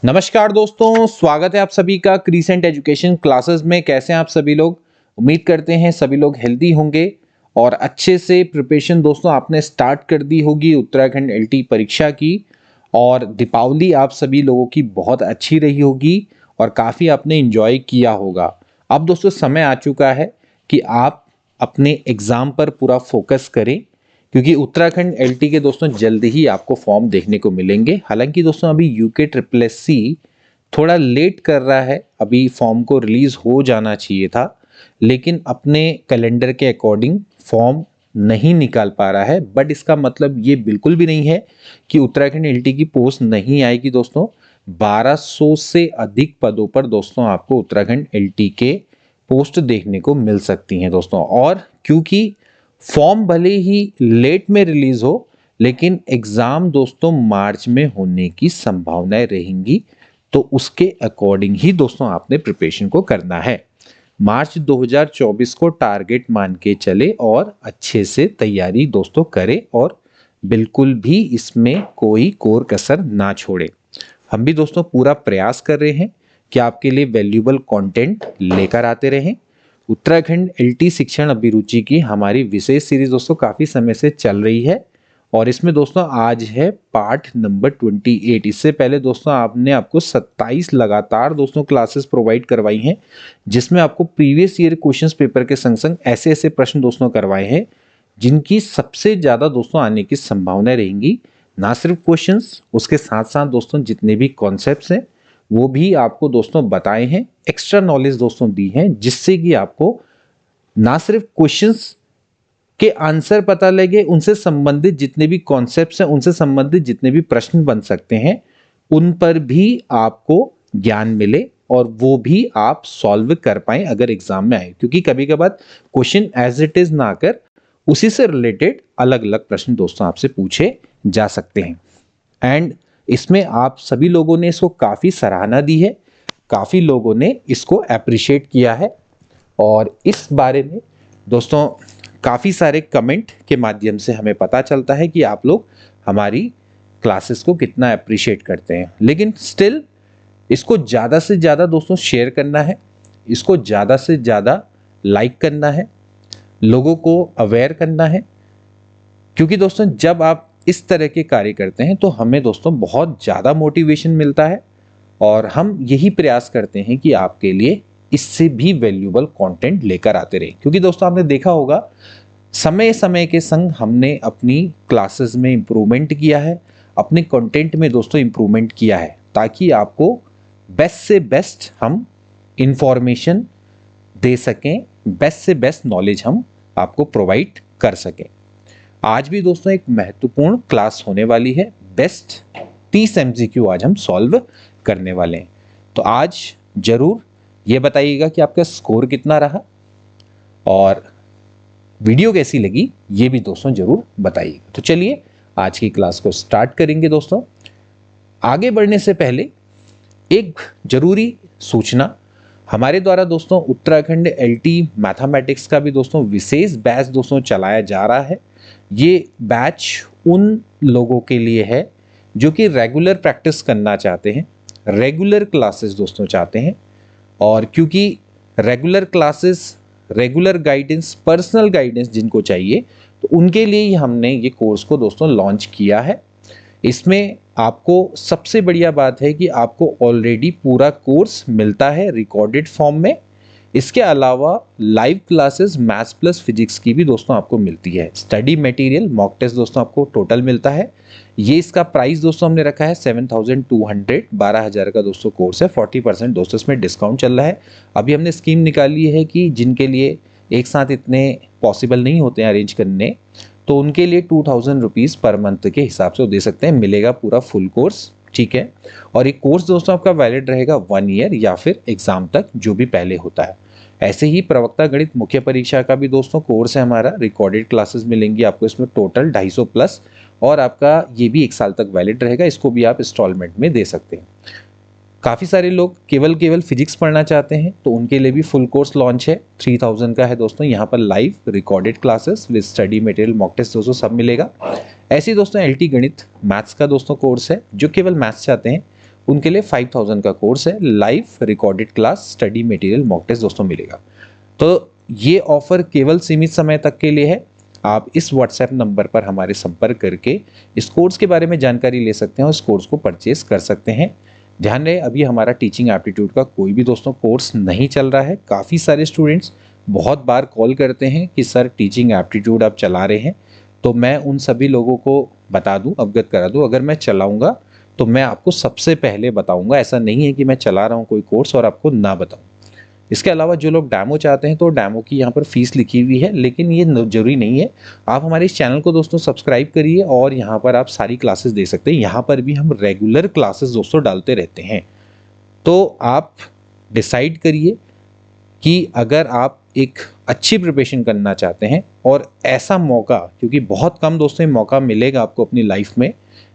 नमस्कार दोस्तों, स्वागत है आप सभी का क्रीसेंट एजुकेशन क्लासेस में। कैसे हैं आप सभी लोग? उम्मीद करते हैं सभी लोग हेल्दी होंगे और अच्छे से प्रिपरेशन दोस्तों आपने स्टार्ट कर दी होगी उत्तराखंड एलटी परीक्षा की। और दीपावली आप सभी लोगों की बहुत अच्छी रही होगी और काफ़ी आपने एंजॉय किया होगा। अब दोस्तों समय आ चुका है कि आप अपने एग्ज़ाम पर पूरा फोकस करें, क्योंकि उत्तराखंड एलटी के दोस्तों जल्द ही आपको फॉर्म देखने को मिलेंगे। हालांकि दोस्तों अभी यूके ट्रिपल एस सी थोड़ा लेट कर रहा है, अभी फॉर्म को रिलीज हो जाना चाहिए था, लेकिन अपने कैलेंडर के अकॉर्डिंग फॉर्म नहीं निकाल पा रहा है। बट इसका मतलब ये बिल्कुल भी नहीं है कि उत्तराखंड एलटी की पोस्ट नहीं आएगी दोस्तों। 1200 से अधिक पदों पर दोस्तों आपको उत्तराखंड एलटी के पोस्ट देखने को मिल सकती हैं दोस्तों। और क्योंकि फॉर्म भले ही लेट में रिलीज हो, लेकिन एग्जाम दोस्तों मार्च में होने की संभावनाएं रहेंगी, तो उसके अकॉर्डिंग ही दोस्तों आपने प्रिपरेशन को करना है। मार्च 2024 को टारगेट मान के चले और अच्छे से तैयारी दोस्तों करें और बिल्कुल भी इसमें कोई कोर कसर ना छोड़े। हम भी दोस्तों पूरा प्रयास कर रहे हैं कि आपके लिए वैल्यूएबल कंटेंट लेकर आते रहें। उत्तराखंड एलटी शिक्षण अभिरुचि की हमारी विशेष सीरीज दोस्तों काफ़ी समय से चल रही है और इसमें दोस्तों आज है पार्ट नंबर 28। इससे पहले दोस्तों आपको 27 लगातार दोस्तों क्लासेस प्रोवाइड करवाई हैं, जिसमें आपको प्रीवियस ईयर क्वेश्चंस पेपर के संग संग ऐसे ऐसे प्रश्न दोस्तों करवाए हैं जिनकी सबसे ज़्यादा दोस्तों आने की संभावनाएं रहेंगी। ना सिर्फ क्वेश्चंस, उसके साथ साथ दोस्तों जितने भी कॉन्सेप्ट्स हैं वो भी आपको दोस्तों बताए हैं, एक्स्ट्रा नॉलेज दोस्तों दी हैं, जिससे कि आपको ना सिर्फ क्वेश्चंस के आंसर पता लगे, उनसे संबंधित जितने भी कॉन्सेप्ट्स हैं, उनसे संबंधित जितने भी प्रश्न बन सकते हैं, उन पर भी आपको ज्ञान मिले और वो भी आप सॉल्व कर पाए अगर एग्जाम में आए। क्योंकि कभी कभार क्वेश्चन एज इट इज ना कर उसी से रिलेटेड अलग अलग प्रश्न दोस्तों आपसे पूछे जा सकते हैं। एंड इसमें आप सभी लोगों ने इसको काफ़ी सराहना दी है, काफ़ी लोगों ने इसको अप्रिशिएट किया है और इस बारे में दोस्तों काफ़ी सारे कमेंट के माध्यम से हमें पता चलता है कि आप लोग हमारी क्लासेस को कितना अप्रिशिएट करते हैं। लेकिन स्टिल इसको ज़्यादा से ज़्यादा दोस्तों शेयर करना है, इसको ज़्यादा से ज़्यादा लाइक करना है, लोगों को अवेयर करना है। क्योंकि दोस्तों जब आप इस तरह के कार्य करते हैं तो हमें दोस्तों बहुत ज़्यादा मोटिवेशन मिलता है और हम यही प्रयास करते हैं कि आपके लिए इससे भी वैल्यूएबल कंटेंट लेकर आते रहे। क्योंकि दोस्तों आपने देखा होगा समय समय के संग हमने अपनी क्लासेस में इम्प्रूवमेंट किया है, अपने कंटेंट में दोस्तों इम्प्रूवमेंट किया है, ताकि आपको बेस्ट से बेस्ट हम इंफॉर्मेशन दे सकें, बेस्ट से बेस्ट नॉलेज हम आपको प्रोवाइड कर सकें। आज भी दोस्तों एक महत्वपूर्ण क्लास होने वाली है, बेस्ट 30 MCQ आज हम सॉल्व करने वाले हैं। तो आज जरूर ये बताइएगा कि आपका स्कोर कितना रहा और वीडियो कैसी लगी ये भी दोस्तों जरूर बताइएगा। तो चलिए आज की क्लास को स्टार्ट करेंगे दोस्तों। आगे बढ़ने से पहले एक जरूरी सूचना, हमारे द्वारा दोस्तों उत्तराखंड एलटी मैथमेटिक्स का भी दोस्तों विशेष बैच दोस्तों चलाया जा रहा है। ये बैच उन लोगों के लिए है जो कि रेगुलर प्रैक्टिस करना चाहते हैं, रेगुलर क्लासेस दोस्तों चाहते हैं। और क्योंकि regular classes, regular guidance, personal guidance जिनको चाहिए, तो उनके लिए ही हमने ये कोर्स को दोस्तों लॉन्च किया है। इसमें आपको सबसे बढ़िया बात है कि आपको ऑलरेडी पूरा कोर्स मिलता है रिकॉर्डेड फॉर्म में। इसके अलावा live classes maths plus physics की भी दोस्तों आपको मिलती है। स्टडी मटेरियल, मॉक टेस्ट दोस्तों आपको टोटल मिलता है। ये इसका प्राइस दोस्तों हमने रखा है 7200, 12,000 का दोस्तों कोर्स है। 40% दोस्तों इसमें डिस्काउंट चल रहा है। अभी हमने स्कीम निकाली है कि जिनके लिए एक साथ इतने पॉसिबल नहीं होते हैं अरेंज करने, तो उनके लिए 2000 रुपीज़ पर मंथ के हिसाब से वो दे सकते हैं, मिलेगा पूरा फुल कोर्स। ठीक है। और एक कोर्स दोस्तों आपका वैलिड रहेगा 1 ईयर या फिर एग्जाम तक, जो भी पहले होता है। ऐसे ही प्रवक्ता गणित मुख्य परीक्षा का भी दोस्तों कोर्स है हमारा, रिकॉर्डेड क्लासेस मिलेंगी आपको इसमें टोटल 250 प्लस, और आपका ये भी 1 साल तक वैलिड रहेगा। इसको भी आप इंस्टॉलमेंट में दे सकते हैं। काफ़ी सारे लोग केवल फिजिक्स पढ़ना चाहते हैं, तो उनके लिए भी फुल कोर्स लॉन्च है, 3000 का है दोस्तों। यहाँ पर live recorded classes with study material, mock test दोस्तों सब मिलेगा। ऐसे ही दोस्तों एलटी गणित मैथ्स का दोस्तों कोर्स है, जो केवल मैथ्स चाहते हैं उनके लिए 5000 का कोर्स है, live recorded class, study material, mock test दोस्तों मिलेगा। तो ये ऑफर केवल सीमित समय तक के लिए है। आप इस व्हाट्सएप नंबर पर हमारे संपर्क करके इस कोर्स के बारे में जानकारी ले सकते हैं और इस कोर्स को परचेज कर सकते हैं। ध्यान रहे, अभी हमारा टीचिंग एप्टीट्यूड का कोई भी दोस्तों कोर्स नहीं चल रहा है। काफ़ी सारे स्टूडेंट्स बहुत बार कॉल करते हैं कि सर टीचिंग एप्टीट्यूड आप चला रहे हैं, तो मैं उन सभी लोगों को बता दूं, अवगत करा दूं, अगर मैं चलाऊंगा तो मैं आपको सबसे पहले बताऊंगा। ऐसा नहीं है कि मैं चला रहा हूं कोई कोर्स और आपको ना बताऊं। इसके अलावा जो लोग डेमो चाहते हैं तो डेमो की यहाँ पर फीस लिखी हुई है, लेकिन ये जरूरी नहीं है। आप हमारे इस चैनल को दोस्तों सब्सक्राइब करिए और यहाँ पर आप सारी क्लासेस दे सकते हैं। यहाँ पर भी हम रेगुलर क्लासेस दोस्तों डालते रहते हैं। तो आप डिसाइड करिए कि अगर आप एक अच्छी प्रिपरेशन करना चाहते हैं और ऐसा मौका, क्योंकि बहुत कम दोस्तों मौका मिलेगा आपको अपनी लाइफ में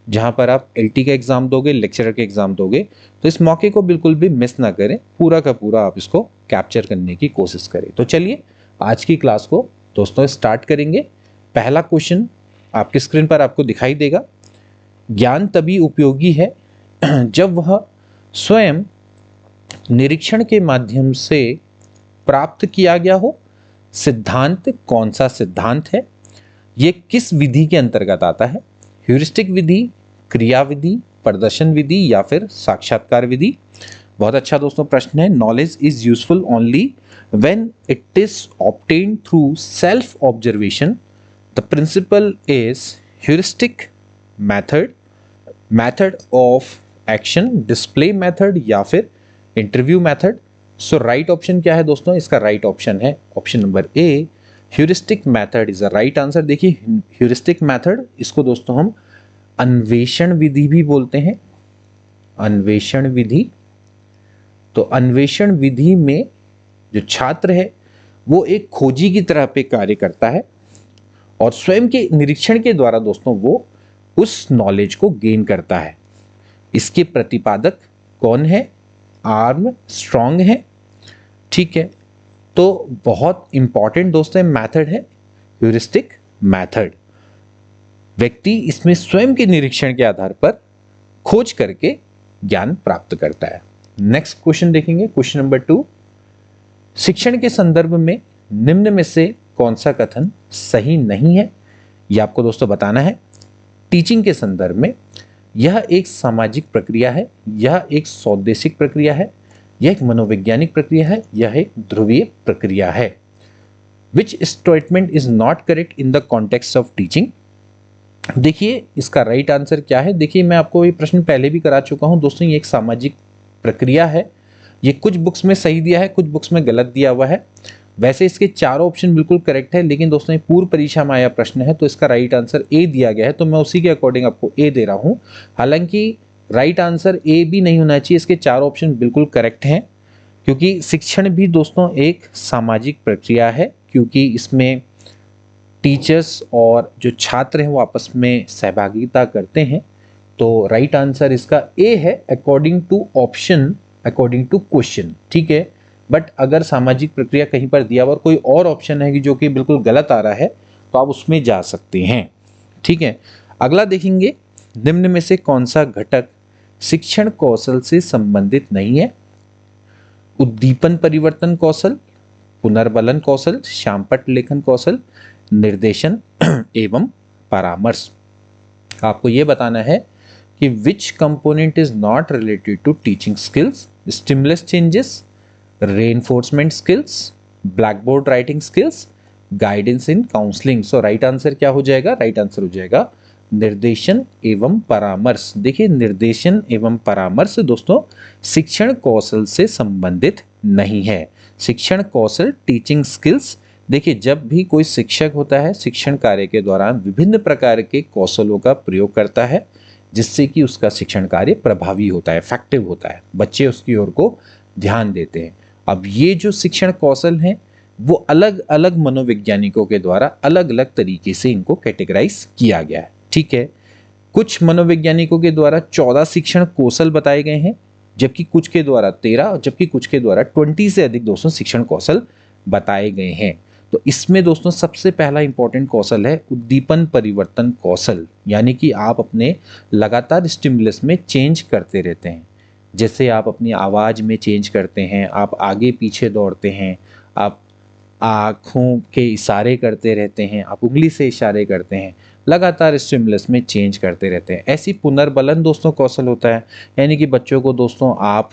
जहां पर आप एलटी का एग्जाम दोगे, लेक्चरर के एग्जाम दोगे, तो इस मौके को बिल्कुल भी मिस ना करें। पूरा का पूरा आप इसको कैप्चर करने की कोशिश करें। तो चलिए आज की क्लास को दोस्तों स्टार्ट करेंगे। पहला क्वेश्चन आपकी स्क्रीन पर आपको दिखाई देगा। ज्ञान तभी उपयोगी है जब वह स्वयं निरीक्षण के माध्यम से प्राप्त किया गया हो। सिद्धांत कौन सा सिद्धांत है? यह किस विधि के अंतर्गत आता है? ह्यूरिस्टिक विधि, क्रिया विधि, प्रदर्शन विधि या फिर साक्षात्कार विधि? बहुत अच्छा दोस्तों प्रश्न है। Knowledge is useful only when it is obtained through self observation. The principle is heuristic method, method of action, display method या फिर interview method. So right option क्या है दोस्तों? इसका राइट ऑप्शन है option number A, heuristic method is a right answer. देखिए heuristic method, इसको दोस्तों हम अन्वेषण विधि भी बोलते हैं। अन्वेषण विधि, तो अन्वेषण विधि में जो छात्र है वो एक खोजी की तरह पे कार्य करता है और स्वयं के निरीक्षण के द्वारा दोस्तों वो उस नॉलेज को गेन करता है। इसके प्रतिपादक कौन है? आर्मस्ट्रॉन्ग है। ठीक है, तो बहुत इंपॉर्टेंट दोस्तों मेथड है ह्यूरिस्टिक मेथड। व्यक्ति इसमें स्वयं के निरीक्षण के आधार पर खोज करके ज्ञान प्राप्त करता है। नेक्स्ट क्वेश्चन देखेंगे, क्वेश्चन नंबर 2। शिक्षण के संदर्भ में निम्न में से कौन सा कथन सही नहीं है? यह आपको दोस्तों बताना है। टीचिंग के संदर्भ में यह एक सामाजिक प्रक्रिया है, यह एक सौदेशिक प्रक्रिया है, यह एक मनोवैज्ञानिक प्रक्रिया है, यह एक ध्रुवीय प्रक्रिया है। Which statement is not correct in the context of teaching? देखिए इसका राइट आंसर क्या है। देखिए मैं आपको ये प्रश्न पहले भी करा चुका हूं दोस्तों। ये एक सामाजिक प्रक्रिया है। ये कुछ बुक्स में सही दिया है, कुछ बुक्स में गलत दिया हुआ है। वैसे इसके चारों ऑप्शन बिल्कुल करेक्ट है, लेकिन दोस्तों ये पूर्व परीक्षा में आया प्रश्न है तो इसका राइट आंसर ए दिया गया है, तो मैं उसी के अकॉर्डिंग आपको ए दे रहा हूं। हालांकि राइट आंसर ए भी नहीं होना चाहिए, इसके चारों ऑप्शन बिल्कुल करेक्ट हैं, क्योंकि शिक्षण भी दोस्तों एक सामाजिक प्रक्रिया है, क्योंकि इसमें टीचर्स और जो छात्र हैं वो आपस में सहभागिता करते हैं। तो राइट आंसर इसका ए है according to option, according to question. ठीक है, बट अगर सामाजिक प्रक्रिया कहीं पर दिया हुआ और कोई और ऑप्शन है कि जो कि बिल्कुल गलत आ रहा है तो आप उसमें जा सकते हैं। ठीक है, अगला देखेंगे, निम्न में से कौन सा घटक शिक्षण कौशल से संबंधित नहीं है? उद्दीपन परिवर्तन कौशल, पुनर्बलन कौशल, शामपट लेखन कौशल, निर्देशन एवं परामर्श। आपको यह बताना है कि which component is not related to teaching skills? Stimulus changes, reinforcement skills, black board writing skills, guidance in counselling. So right answer क्या हो जाएगा? राइट आंसर हो जाएगा निर्देशन एवं परामर्श। देखिए निर्देशन एवं परामर्श दोस्तों शिक्षण कौशल से संबंधित नहीं है। शिक्षण कौशल, टीचिंग स्किल्स, देखिए जब भी कोई शिक्षक होता है शिक्षण कार्य के दौरान विभिन्न प्रकार के कौशलों का प्रयोग करता है, जिससे कि उसका शिक्षण कार्य प्रभावी होता है, इफेक्टिव होता है, बच्चे उसकी ओर को ध्यान देते हैं। अब ये जो शिक्षण कौशल हैं वो अलग अलग मनोवैज्ञानिकों के द्वारा अलग अलग तरीके से इनको कैटेगराइज किया गया है। ठीक है, कुछ मनोवैज्ञानिकों के द्वारा 14 शिक्षण कौशल बताए गए हैं, जबकि कुछ के द्वारा 13, जबकि कुछ के द्वारा 20 से अधिक दोस्तों शिक्षण कौशल बताए गए हैं। तो इसमें दोस्तों सबसे पहला इंपॉर्टेंट कौशल है उद्दीपन परिवर्तन कौशल, यानी कि आप अपने लगातार स्टिमुलस में चेंज करते रहते हैं। जैसे आप अपनी आवाज़ में चेंज करते हैं, आप आगे पीछे दौड़ते हैं, आप आँखों के इशारे करते रहते हैं, आप उंगली से इशारे करते हैं, लगातार स्टिमुलस में चेंज करते रहते हैं। ऐसी पुनर्बलन दोस्तों कौशल होता है, यानी कि बच्चों को दोस्तों आप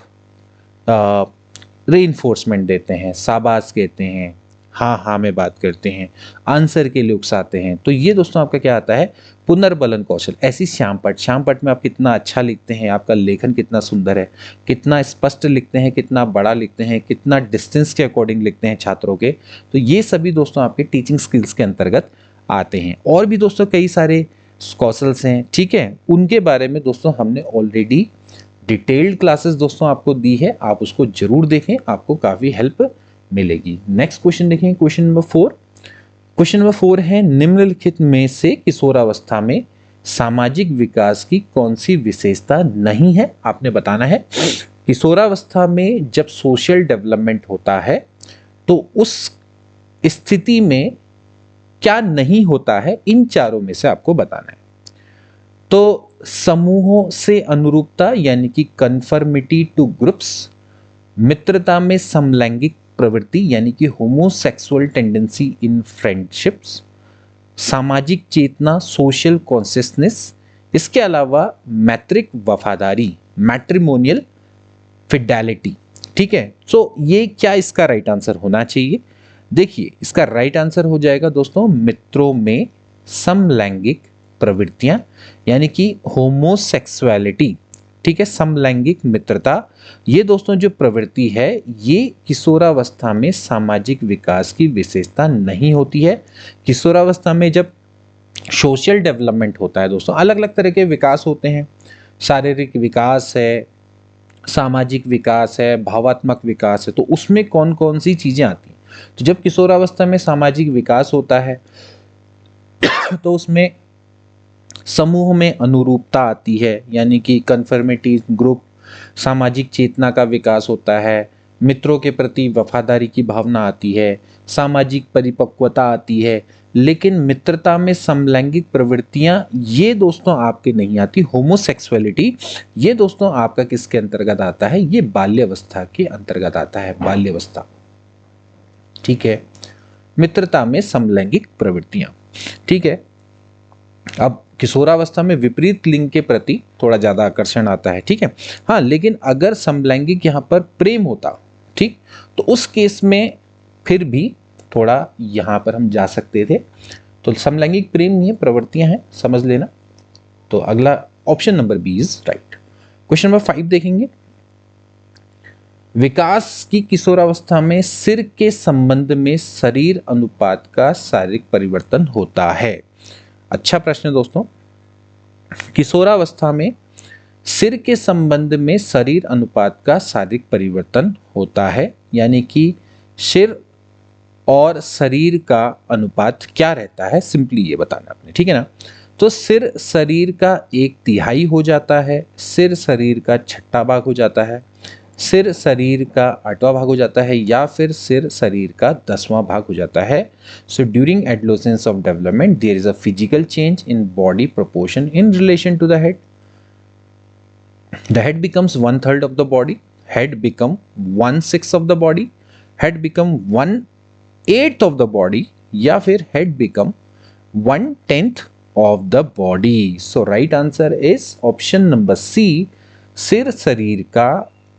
रीइंफोर्समेंट देते हैं, शाबाश कहते हैं, हाँ हाँ में बात करते हैं, आंसर के लिए उकसाते हैं। तो ये दोस्तों आपका क्या आता है, पुनर्बलन कौशल। ऐसी श्यामपट में आप कितना अच्छा लिखते हैं, आपका लेखन कितना सुंदर है, कितना स्पष्ट लिखते हैं, कितना बड़ा लिखते हैं, कितना डिस्टेंस के अकॉर्डिंग लिखते हैं छात्रों के। तो ये सभी दोस्तों आपके टीचिंग स्किल्स के अंतर्गत आते हैं। और भी दोस्तों कई सारे कौशल्स हैं, ठीक है, उनके बारे में दोस्तों हमने ऑलरेडी डिटेल्ड क्लासेस दोस्तों आपको दी है, आप उसको जरूर देखें, आपको काफ़ी हेल्प मिलेगी। नेक्स्ट क्वेश्चन देखें, क्वेश्चन नंबर 4। क्वेश्चन नंबर 4 है, निम्नलिखित में से किशोरावस्था में सामाजिक विकास की कौन सी विशेषता नहीं है, आपने बताना है। किशोरावस्था में जब सोशल डेवलपमेंट होता है तो उस स्थिति में क्या नहीं होता है, इन चारों में से आपको बताना है। तो समूहों से अनुरूपता यानी कि कन्फर्मिटी टू ग्रुप्स, मित्रता में समलैंगिक प्रवृत्ति यानी कि होमोसेक्सुअल टेंडेंसी इन फ्रेंडशिप्स, सामाजिक चेतना सोशल कॉन्शियसनेस, इसके अलावा मैत्रिक वफादारी मैट्रिमोनियल फिडेलिटी। ठीक है, सो ये क्या इसका राइट आंसर होना चाहिए? देखिए इसका राइट आंसर हो जाएगा दोस्तों मित्रों में समलैंगिक प्रवृत्तियां यानी कि होमोसेक्सुअलिटी। ठीक है, समलैंगिक मित्रता, ये दोस्तों जो प्रवृत्ति है ये किशोरावस्था में सामाजिक विकास की विशेषता नहीं होती है। किशोरावस्था में जब सोशल डेवलपमेंट होता है दोस्तों, अलग अलग तरह के विकास होते हैं, शारीरिक विकास है, सामाजिक विकास है, भावात्मक विकास है, तो उसमें कौन कौन सी चीजें आती हैं? तो जब किशोरावस्था में सामाजिक विकास होता है तो उसमें समूह में अनुरूपता आती है यानी कि कन्फर्मिटी ग्रुप, सामाजिक चेतना का विकास होता है, मित्रों के प्रति वफादारी की भावना आती है, सामाजिक परिपक्वता आती है, लेकिन मित्रता में समलैंगिक प्रवृत्तियां ये दोस्तों आपके नहीं आती। होमोसेक्सुअलिटी ये दोस्तों आपका किसके अंतर्गत आता है? ये बाल्यावस्था के अंतर्गत आता है, बाल्यावस्था। ठीक है, मित्रता में समलैंगिक प्रवृत्तियां। ठीक है, अब किशोरावस्था में विपरीत लिंग के प्रति थोड़ा ज्यादा आकर्षण आता है। ठीक है, हाँ, लेकिन अगर समलैंगिक यहाँ पर प्रेम होता, ठीक, तो उस केस में फिर भी थोड़ा यहाँ पर हम जा सकते थे। तो समलैंगिक प्रेम नहीं है, प्रवृत्तियां हैं, समझ लेना। तो अगला option number B is right. Question number 5 देखेंगे, विकास की किशोरावस्था में सिर के संबंध में शरीर अनुपात का शारीरिक परिवर्तन होता है। अच्छा प्रश्न दोस्तों, किशोरावस्था में सिर के संबंध में शरीर अनुपात का शारीरिक परिवर्तन होता है, यानी कि सिर और शरीर का अनुपात क्या रहता है, सिंपली ये बताना आपने। ठीक है ना, तो सिर शरीर का 1/3 हो जाता है, सिर शरीर का 6वां भाग हो जाता है, सिर शरीर का 8वां भाग हो जाता है, या फिर सिर शरीर का 10वां भाग हो जाता है। So during adolescence of development there is a physical change in body proportion in relation to the head. The head becomes 1/3 of the body, head become 1/6 of the body, head become 1/8 of the body, या फिर head become 1/10 of the body. So right answer is option number C, सिर शरीर का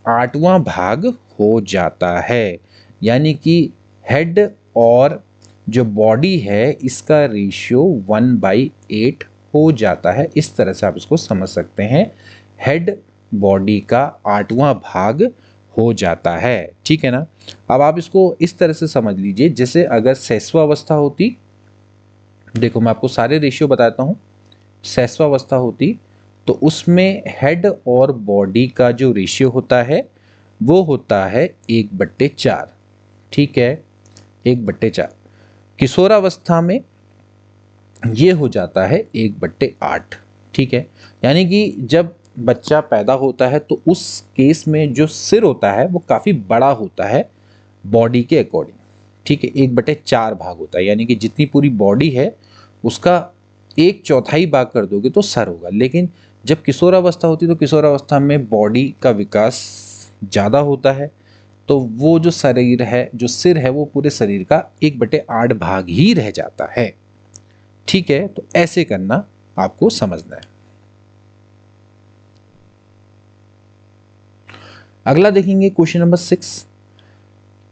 8वां भाग हो जाता है, यानी कि हेड और जो बॉडी है इसका रेशियो 1/8 हो जाता है। इस तरह से आप इसको समझ सकते हैं, हेड बॉडी का 8वां भाग हो जाता है। ठीक है ना, अब आप इसको इस तरह से समझ लीजिए, जैसे अगर शैशवावस्था होती, देखो मैं आपको सारे रेशियो बताता हूं, शैशवावस्था होती तो उसमें हेड और बॉडी का जो रेशियो होता है वो होता है 1/4। ठीक है, 1/4। किशोरावस्था में ये हो जाता है 1/8। ठीक है, यानी कि जब बच्चा पैदा होता है तो उस केस में जो सिर होता है वो काफी बड़ा होता है बॉडी के अकॉर्डिंग। ठीक है, 1/4 भाग होता है, यानी कि जितनी पूरी बॉडी है उसका 1/4 भाग कर दोगे तो सर होगा, लेकिन जब किशोरावस्था होती है तो किशोरावस्था में बॉडी का विकास ज़्यादा होता है, तो वो जो शरीर है, जो सिर है, वो पूरे शरीर का 1/8 भाग ही रह जाता है। ठीक है, तो ऐसे करना आपको समझना है। अगला देखेंगे क्वेश्चन नंबर 6।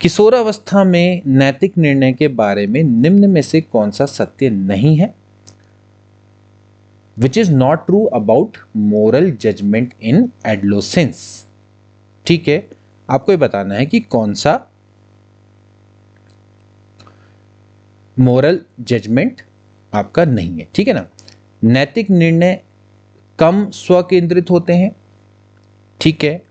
किशोरावस्था में नैतिक निर्णय के बारे में निम्न में से कौन सा सत्य नहीं है? Which is not true about moral judgement in adolescence. ठीक है, आपको ये बताना है कि कौन सा मोरल जजमेंट आपका नहीं है। ठीक है ना। नैतिक निर्णय कम स्वकेंद्रित होते हैं। ठीक है।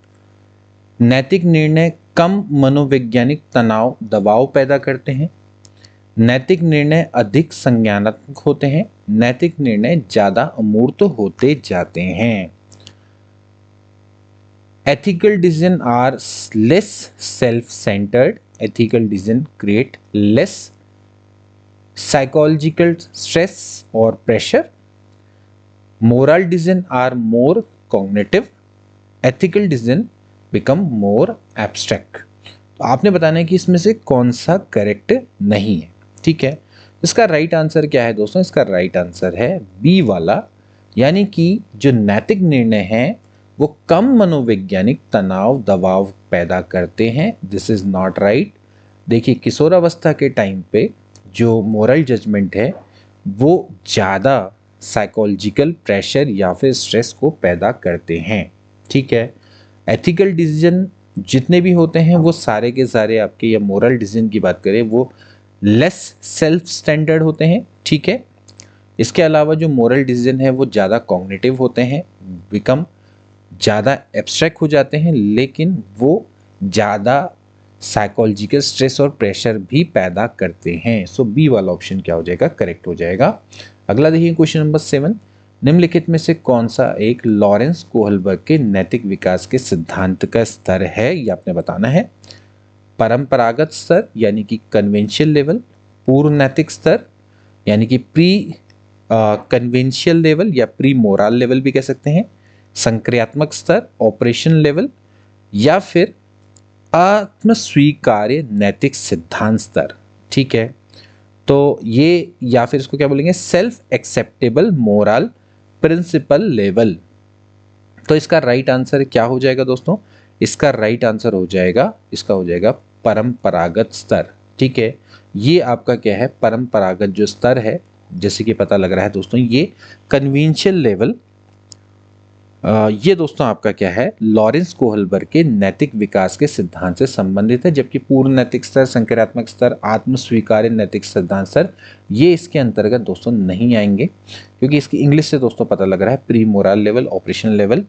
नैतिक निर्णय कम मनोवैज्ञानिक तनाव दबाव पैदा करते हैं। नैतिक निर्णय अधिक संज्ञानात्मक होते हैं। नैतिक निर्णय ज्यादा अमूर्त होते जाते हैं। Ethical decision are less self centred. Ethical decision create less psychological stress और pressure. Moral decision are more cognitive. Ethical decision become more abstract. तो आपने बताना है कि इसमें से कौन सा करेक्ट नहीं है। ठीक है, इसका राइट आंसर क्या है दोस्तों? इसका राइट आंसर है बी वाला, यानी कि जो नैतिक निर्णय है वो कम मनोवैज्ञानिक तनाव दबाव पैदा करते हैं। This is not right. देखिए, किशोरावस्था के टाइम पे जो मोरल जजमेंट है वो ज़्यादा साइकोलॉजिकल प्रेशर या फिर स्ट्रेस को पैदा करते हैं। ठीक है। एथिकल डिसीजन जितने भी होते हैं वो सारे के सारे आपके, या मोरल डिसीजन की बात करें, वो लेस सेल्फ स्टैंडर्ड होते हैं। ठीक है। इसके अलावा जो मोरल डिसीजन है वो ज़्यादा कॉग्निटिव होते हैं, बिकम ज़्यादा एब्स्ट्रैक्ट हो जाते हैं, लेकिन वो ज़्यादा साइकोलॉजिकल स्ट्रेस और प्रेशर भी पैदा करते हैं। सो बी वाला ऑप्शन क्या हो जाएगा? करेक्ट हो जाएगा। अगला देखिए क्वेश्चन नंबर 7। निम्नलिखित में से कौन सा एक लॉरेंस कोहलबर्ग के नैतिक विकास के सिद्धांत का स्तर है? ये आपने बताना है। परंपरागत स्तर यानी कि कन्वेंशियल लेवल, पूर्व नैतिक स्तर यानी कि प्री कन्वेंशियल लेवल या प्री मोरल लेवल भी कह सकते हैं, संक्रियात्मक स्तर ऑपरेशन लेवल, या फिर आत्मस्वीकार्य नैतिक सिद्धांत स्तर। ठीक है, तो ये, या फिर इसको क्या बोलेंगे? Self acceptable moral principle level. तो इसका राइट आंसर क्या हो जाएगा दोस्तों? इसका राइट आंसर हो जाएगा, इसका हो जाएगा परंपरागत स्तर। ठीक है, ये आपका क्या है? परंपरागत जो स्तर है, जैसे कि पता लग रहा है दोस्तों, ये कन्वेंशियल लेवल, ये दोस्तों आपका क्या है? लॉरेंस कोहलबर्ग के नैतिक विकास के सिद्धांत से संबंधित है। जबकि पूर्ण नैतिक स्तर, संक्रियात्मक स्तर, आत्मस्वीकार्य नैतिक सिद्धांत स्तर, ये इसके अंतर्गत दोस्तों नहीं आएंगे, क्योंकि इसकी इंग्लिश से दोस्तों पता लग रहा है pre moral level, operation level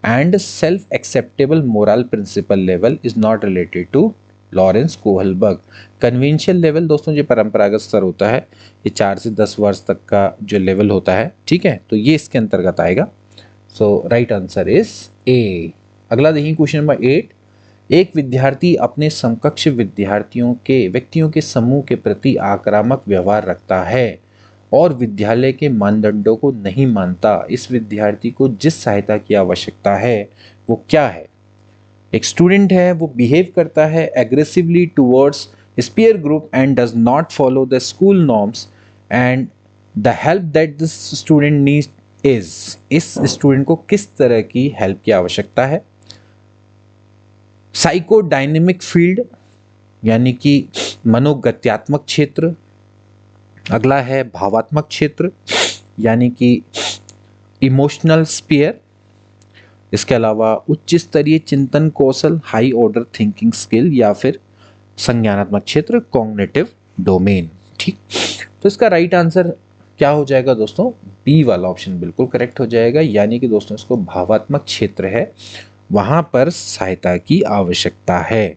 and self acceptable moral principle level is not related to Lawrence Kohlberg. Conventional level दोस्तों जो परंपरागत स्तर होता है, ये 4 से 10 वर्ष तक का जो लेवल होता है। ठीक है, तो ये इसके अंतर्गत आएगा। सो राइट आंसर इज ए। अगला देखिए क्वेश्चन नंबर 8। एक विद्यार्थी अपने समकक्ष व्यक्तियों के समूह के प्रति आक्रामक व्यवहार रखता है और विद्यालय के मानदंडों को नहीं मानता। इस विद्यार्थी को जिस सहायता की आवश्यकता है वो क्या है? एक स्टूडेंट है, वो बिहेव करता है aggressively towards peer group and does not follow the school norms, and the help that this student needs is, इस स्टूडेंट को किस तरह की हेल्प की आवश्यकता है? साइकोडायनेमिक फील्ड यानी कि मनोगत्यात्मक क्षेत्र। अगला है भावात्मक क्षेत्र यानी कि इमोशनल स्पीयर। इसके अलावा उच्च स्तरीय चिंतन कौशल, हाई ऑर्डर थिंकिंग स्किल, या फिर संज्ञानात्मक क्षेत्र, कॉग्निटिव डोमेन। ठीक, तो इसका राइट आंसर क्या हो जाएगा दोस्तों? बी वाला ऑप्शन बिल्कुल करेक्ट हो जाएगा, यानी कि दोस्तों इसको भावात्मक क्षेत्र है, वहां पर सहायता की आवश्यकता है।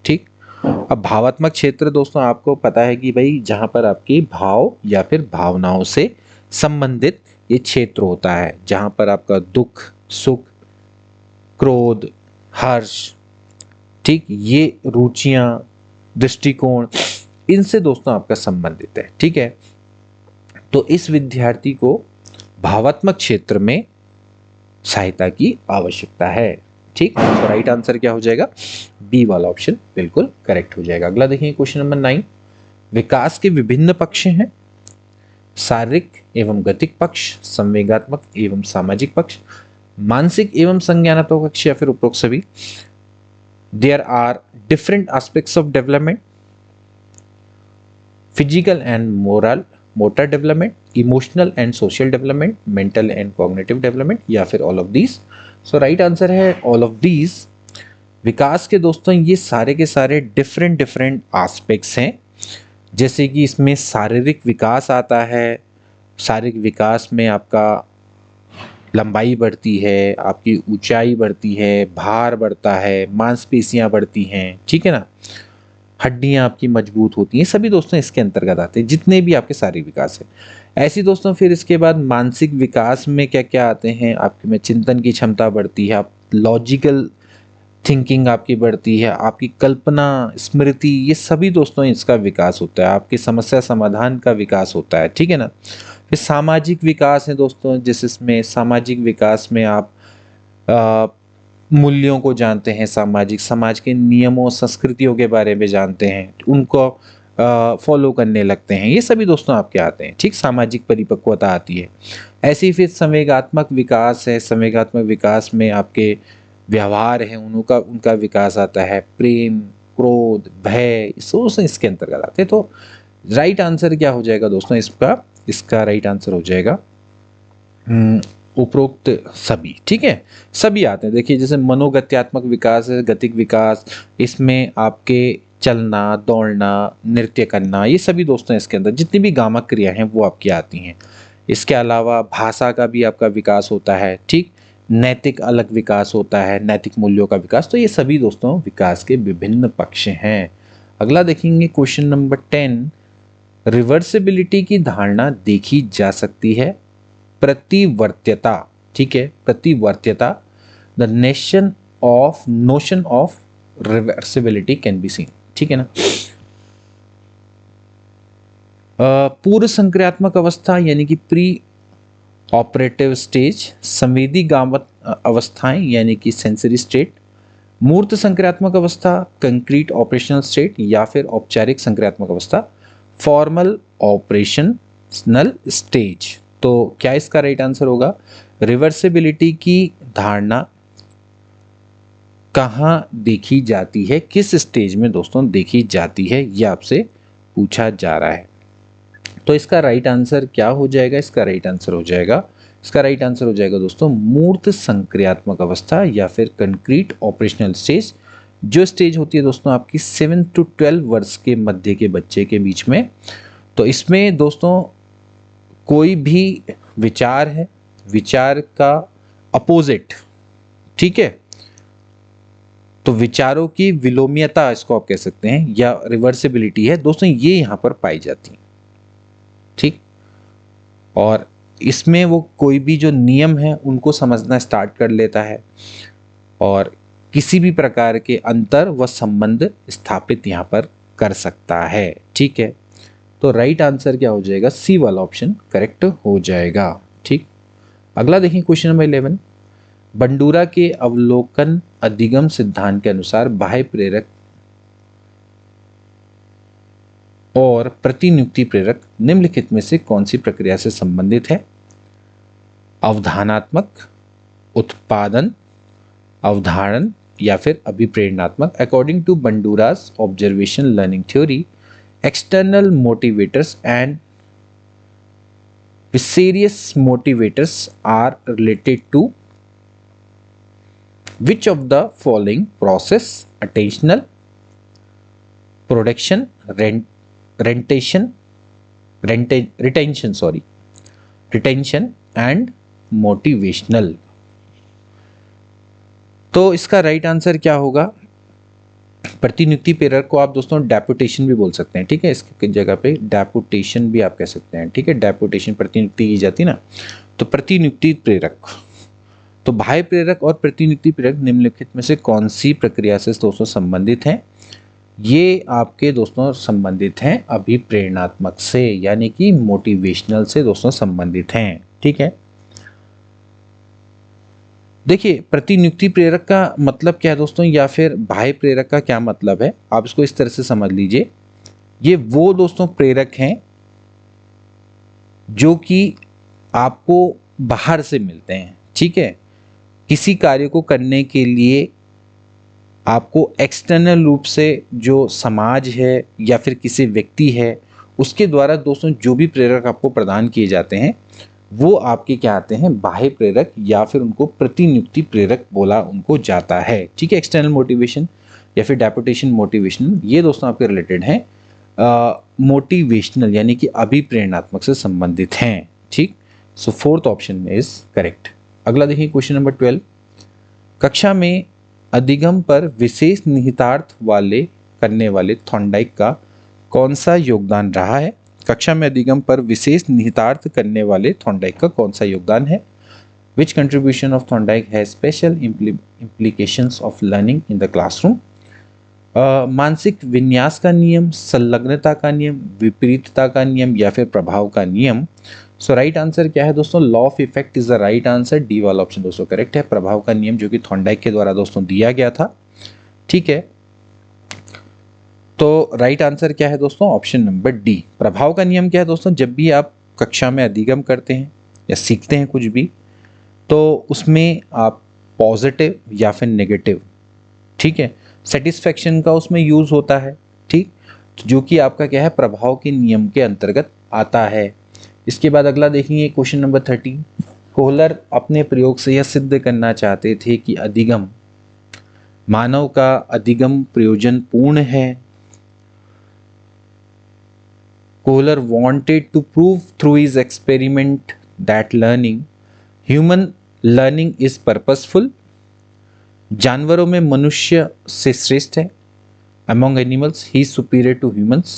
ठीक, अब भावात्मक क्षेत्र दोस्तों आपको पता है कि भाई जहां पर आपकी भाव या फिर भावनाओं से संबंधित ये क्षेत्र होता है, जहां पर आपका दुख, सुख, क्रोध, हर्ष, ठीक, ये रुचियां, दृष्टिकोण, इनसे दोस्तों आपका संबंधित है। ठीक है, तो इस विद्यार्थी को भावात्मक क्षेत्र में सहायता की आवश्यकता है। ठीक, तो राइट आंसर क्या हो जाएगा? बी वाला ऑप्शन बिल्कुल करेक्ट हो जाएगा। अगला देखिए क्वेश्चन नंबर 9, विकास के विभिन्न पक्ष हैं, शारीरिक एवं गतिक पक्ष, संवेगात्मक एवं सामाजिक पक्ष, मानसिक एवं संज्ञानात्मक पक्ष, या फिर उपरोक्त सभी। There are different aspects of development, physical and moral motor development, emotional and social development, mental and cognitive development, या फिर all of these. So right answer है ऑल ऑफ दीज। विकास के दोस्तों ये सारे के सारे डिफरेंट डिफरेंट एस्पेक्ट्स हैं, जैसे कि इसमें शारीरिक विकास आता है। शारीरिक विकास में आपका लंबाई बढ़ती है, आपकी ऊंचाई बढ़ती है, भार बढ़ता है, मांसपेशियां बढ़ती हैं, ठीक है ना, हड्डियां आपकी मजबूत होती हैं, सभी दोस्तों इसके अंतर्गत आते हैं, जितने भी आपके शारीरिक विकास है। ऐसी दोस्तों फिर इसके बाद मानसिक विकास में क्या क्या आते हैं, आपके में चिंतन की क्षमता बढ़ती है, आप लॉजिकल थिंकिंग आपकी बढ़ती है, आपकी कल्पना, स्मृति, ये सभी दोस्तों इसका विकास होता है, आपकी समस्या समाधान का विकास होता है, ठीक है ना। फिर सामाजिक विकास है दोस्तों, जिसमें सामाजिक विकास में आप मूल्यों को जानते हैं, सामाजिक समाज के नियमों संस्कृतियों के बारे में जानते हैं, उनको फॉलो करने लगते हैं, ये सभी दोस्तों आपके आते हैं, ठीक, सामाजिक परिपक्वता आती है। ऐसे ही फिर संवेगात्मक विकास है, संवेगात्मक विकास में आपके व्यवहार है उनका विकास आता है, प्रेम, क्रोध, भय, सोच इसके अंतर्गत आते हैं। तो राइट आंसर क्या हो जाएगा दोस्तों इसका राइट आंसर हो जाएगा उपरोक्त सभी, ठीक है, सभी आते हैं। देखिए जैसे मनोगत्यात्मक विकास है, गतिक विकास, इसमें आपके चलना, दौड़ना, नृत्य करना, ये सभी दोस्तों इसके अंदर जितनी भी गामक क्रिया हैं वो आपकी आती हैं। इसके अलावा भाषा का भी आपका विकास होता है, ठीक, नैतिक अलग विकास होता है, नैतिक मूल्यों का विकास। तो ये सभी दोस्तों विकास के विभिन्न पक्ष हैं। अगला देखेंगे क्वेश्चन नंबर 10, रिवर्सिबिलिटी की धारणा देखी जा सकती है, प्रतिवर्त्यता, ठीक है, प्रतिवर्त्यता, the notion of reversibility can be seen, ठीक है ना। पूर्व संक्रियात्मक अवस्था यानी कि प्री ऑपरेटिव स्टेज, संवेदी गामक अवस्थाएं यानी कि सेंसरी स्टेट, मूर्त संक्रियात्मक अवस्था, कंक्रीट ऑपरेशनल स्टेट, या फिर औपचारिक संक्रियात्मक अवस्था, फॉर्मल ऑपरेशनल स्टेज। तो क्या इसका राइट आंसर होगा? रिवर्सिबिलिटी की धारणा कहाँ देखी जाती है, किस स्टेज में दोस्तों देखी जाती है, यह आपसे पूछा जा रहा है। तो इसका राइट आंसर क्या हो जाएगा? इसका राइट आंसर हो जाएगा दोस्तों मूर्त संक्रियात्मक अवस्था या फिर कंक्रीट ऑपरेशनल स्टेज, जो स्टेज होती है दोस्तों आपकी 7 to 12 वर्ष के मध्य के बच्चे के बीच में। तो इसमें दोस्तों कोई भी विचार है, विचार का अपोजिट, ठीक है, तो विचारों की विलोम्यता इसको आप कह सकते हैं, या रिवर्सिबिलिटी है दोस्तों, ये यहां पर पाई जाती है, ठीक। और इसमें वो कोई भी जो नियम है उनको समझना स्टार्ट कर लेता है और किसी भी प्रकार के अंतर व संबंध स्थापित यहां पर कर सकता है, ठीक है। तो राइट आंसर क्या हो जाएगा? सी वाला ऑप्शन करेक्ट हो जाएगा, ठीक। अगला देखिए क्वेश्चन नंबर 11, बंडूरा के अवलोकन अधिगम सिद्धांत के अनुसार बाह्य प्रेरक और प्रतिनियुक्ति प्रेरक निम्नलिखित में से कौन सी प्रक्रिया से संबंधित है? अवधानात्मक, उत्पादन, अवधारण, या फिर अभिप्रेरणात्मक। According to Bandura's observation learning theory, external motivators and vicarious motivators are related to which of the following process? attentional, production, retention and motivational। तो इसका राइट आंसर क्या होगा? प्रतिनियुक्ति प्रेरक को आप दोस्तों डेपुटेशन भी बोल सकते हैं, ठीक है, इसकी जगह पे डेपुटेशन भी आप कह सकते हैं, ठीक है, डेपुटेशन प्रतिनियुक्ति की जाती ना, तो प्रतिनियुक्ति प्रेरक। तो बाह्य प्रेरक और प्रतिनियुक्ति प्रेरक निम्नलिखित में से कौन सी प्रक्रिया से दोस्तों संबंधित हैं? ये आपके दोस्तों संबंधित हैं अभिप्रेरणात्मक से, यानी कि मोटिवेशनल से दोस्तों संबंधित हैं, ठीक है। देखिए, प्रतिनियुक्ति प्रेरक का मतलब क्या है दोस्तों, या फिर बाह्य प्रेरक का क्या मतलब है, आप इसको इस तरह से समझ लीजिए। ये वो दोस्तों प्रेरक हैं जो कि आपको बाहर से मिलते हैं, ठीक है। किसी कार्य को करने के लिए आपको एक्सटर्नल रूप से जो समाज है या फिर किसी व्यक्ति है उसके द्वारा दोस्तों जो भी प्रेरक आपको प्रदान किए जाते हैं वो आपके क्या आते हैं, बाह्य प्रेरक, या फिर उनको प्रतिनियुक्ति प्रेरक बोला उनको जाता है, ठीक है। एक्सटर्नल मोटिवेशन या फिर डेपुटेशन मोटिवेशनल, ये दोस्तों आपके रिलेटेड हैं मोटिवेशनल यानी कि अभिप्रेरणात्मक से संबंधित हैं, ठीक। सो फोर्थ ऑप्शन में इज करेक्ट। अगला देखिए क्वेश्चन नंबर 12। कक्षा में अधिगम पर विशेष निहितार्थ वाले करने वाले थॉर्नडाइक का कौन सा योगदान रहा है। कक्षा में अधिगम पर विशेष निहितार्थ करने वाले थॉर्नडाइक का कौन सा योगदान है। Which contribution of Thorndike has special implications of learning in the classroom. मानसिक विन्यास का नियम, संलग्नता का नियम, विपरीतता का नियम या फिर प्रभाव का नियम। सो राइट आंसर क्या है दोस्तों, law of effect is the right answer. D वाला ऑप्शन दोस्तों करेक्ट है। प्रभाव का नियम जो कि थॉर्नडाइक के द्वारा दोस्तों दिया गया था, ठीक है। तो राइट आंसर क्या है दोस्तों, ऑप्शन नंबर डी। प्रभाव का नियम क्या है दोस्तों, जब भी आप कक्षा में अधिगम करते हैं या सीखते हैं कुछ भी, तो उसमें आप पॉजिटिव या फिर नेगेटिव, ठीक है, सेटिस्फेक्शन का उसमें यूज होता है, ठीक, जो कि आपका क्या है, प्रभाव के नियम के अंतर्गत आता है। इसके बाद अगला देखेंगे क्वेश्चन नंबर 13। कोहलर अपने प्रयोग से यह सिद्ध करना चाहते थे कि अधिगम मानव का अधिगम प्रयोजन पूर्ण है। Kohler wanted to prove through his experiment that human learning is purposeful। जानवरों में मनुष्य से श्रेष्ठ है। Among animals he is superior to humans,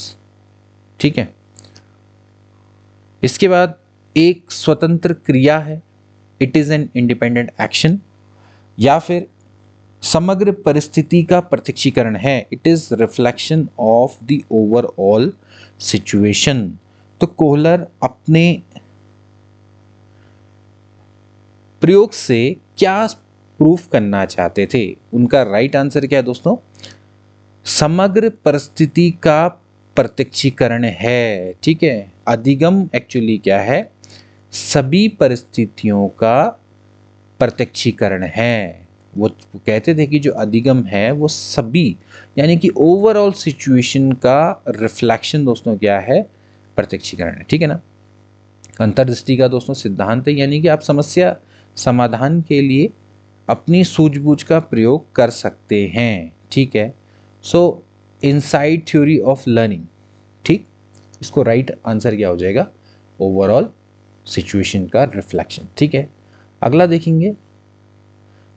ठीक है। इसके बाद एक स्वतंत्र क्रिया है, it is an independent action, या फिर समग्र परिस्थिति का प्रत्यक्षीकरण है, it is reflection of the overall situation. तो कोहलर अपने प्रयोग से क्या प्रूफ करना चाहते थे, उनका राइट आंसर क्या है दोस्तों, समग्र परिस्थिति का प्रत्यक्षीकरण है, ठीक है। अधिगम एक्चुअली क्या है, सभी परिस्थितियों का प्रत्यक्षीकरण है। वो कहते थे कि जो अधिगम है वो सभी यानी कि ओवरऑल सिचुएशन का रिफ्लेक्शन दोस्तों क्या है, प्रत्यक्षीकरण है, ठीक है ना। अंतर्दृष्टि का दोस्तों सिद्धांत है, यानी कि आप समस्या समाधान के लिए अपनी सूझबूझ का प्रयोग कर सकते हैं, ठीक है। सो इनसाइड थ्योरी ऑफ लर्निंग, ठीक, इसको राइट आंसर क्या हो जाएगा, ओवरऑल सिचुएशन का रिफ्लेक्शन, ठीक है। अगला देखेंगे,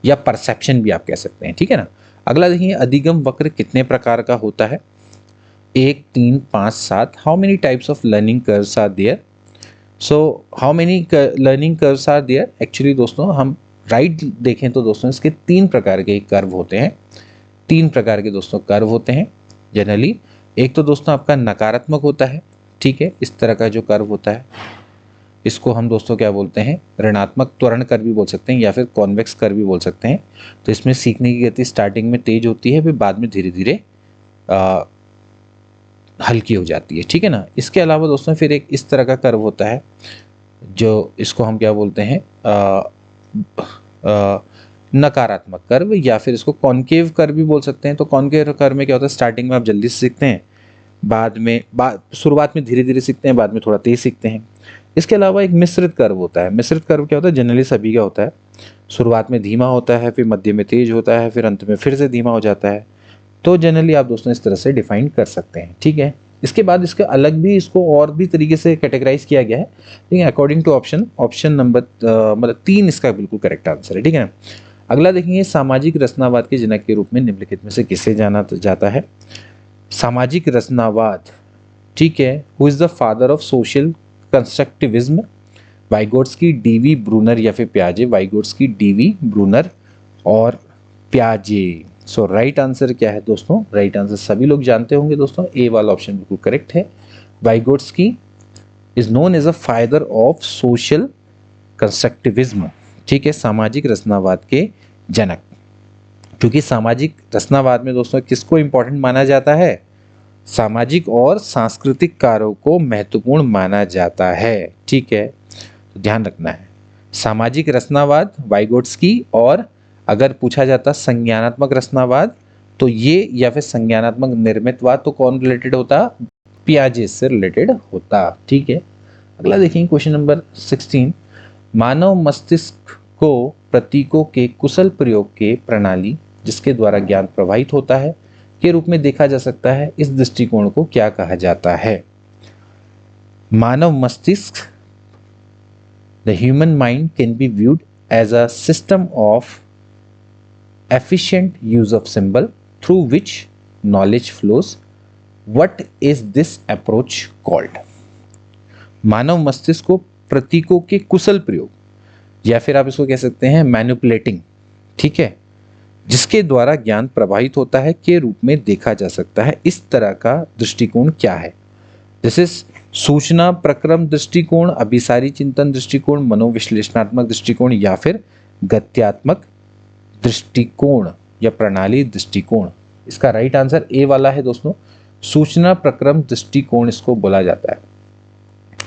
या परसेप्शन भी आप कह सकते हैं, ठीक है ना। अगला देखेंगे, अधिगम वक्र कितने प्रकार का होता है। 1, 3, 5, 7। How many types of learning curves are there. So how many learning curves are there, actually दोस्तों हम राइट देखें तो दोस्तों इसके 3 प्रकार के कर्व होते हैं। 3 प्रकार के दोस्तों कर्व होते हैं जनरली। एक तो दोस्तों आपका नकारात्मक होता है, ठीक है, इस तरह का जो कर्व होता है इसको हम दोस्तों क्या बोलते हैं, ऋणात्मक त्वरण कर्व भी बोल सकते हैं या फिर कॉन्वेक्स कर्व भी बोल सकते हैं। तो इसमें सीखने की गति स्टार्टिंग में तेज होती है, फिर बाद में धीरे धीरे हल्की हो जाती है, ठीक है ना। इसके अलावा दोस्तों फिर एक इस तरह का कर्व होता है जो इसको हम क्या बोलते हैं, नकारात्मक कर्व, या फिर इसको कॉन्केव कर्व भी बोल सकते हैं। तो कॉन्केव कर्व में क्या होता है, स्टार्टिंग में आप जल्दी से सीखते हैं, शुरुआत में धीरे धीरे सीखते हैं, बाद में थोड़ा तेज सीखते हैं। इसके अलावा एक मिश्रित कर्व होता है। मिश्रित कर्व क्या होता है, जनरली सभी का होता है, शुरुआत में धीमा होता है, फिर मध्य में तेज होता है, फिर अंत में फिर से धीमा हो जाता है। तो जनरली आप दोस्तों इस तरह से डिफाइन कर सकते हैं, ठीक है। इसके बाद इसके अलग भी इसको और भी तरीके से कैटेगराइज किया गया है, ठीक है, अकॉर्डिंग टू ऑप्शन नंबर मतलब 3 इसका बिल्कुल करेक्ट आंसर है, ठीक है। अगला देखेंगे, सामाजिक रचनावाद के जनक के रूप में निम्नलिखित में से किसे जाना जाता है। सामाजिक रचनावाद, ठीक है, who is the father of social constructivism. Vygotsky, Dewey Bruner या फिर प्याजे। वाइगोट्स्की, डीवी ब्रूनर और प्याजे। सो राइट आंसर क्या है दोस्तों, राइट आंसर सभी लोग जानते होंगे दोस्तों, ए वाला ऑप्शन बिल्कुल करेक्ट है। Vygotsky is known as a father of social constructivism, ठीक है, सामाजिक रचनावाद के जनक। क्योंकि सामाजिक रचनावाद में दोस्तों किसको इंपॉर्टेंट माना जाता है? सामाजिक और सांस्कृतिक कार्यों को महत्वपूर्ण माना जाता है। ठीक है, तो ध्यान रखना है। सामाजिक रचनावाद वाइगोट्स्की, और अगर पूछा जाता संज्ञानात्मक रचनावाद तो ये, या फिर संज्ञानात्मक निर्मितवाद, तो कौन रिलेटेड होता? पियाजे से रिलेटेड होता। ठीक है, अगला देखेंगे क्वेश्चन नंबर 16। मानव मस्तिष्क को प्रतीकों के कुशल प्रयोग के प्रणाली जिसके द्वारा ज्ञान प्रवाहित होता है के रूप में देखा जा सकता है। इस दृष्टिकोण को क्या कहा जाता है? मानव मस्तिष्क, the human mind can be viewed as a system of efficient use of symbol through which knowledge flows. What is this approach called? मानव मस्तिष्क को प्रतीकों के कुशल प्रयोग, या फिर आप इसको कह सकते हैं मैनिपुलेटिंग, ठीक है, जिसके द्वारा ज्ञान प्रवाहित होता है के रूप में देखा जा सकता है। इस तरह का दृष्टिकोण क्या है? दिस इज सूचना प्रक्रम दृष्टिकोण, अभिसारी चिंतन दृष्टिकोण, मनोविश्लेषणात्मक दृष्टिकोण, या फिर गत्यात्मक दृष्टिकोण या प्रणाली दृष्टिकोण। इसका राइट आंसर ए वाला है दोस्तों, सूचना प्रक्रम दृष्टिकोण इसको बोला जाता है।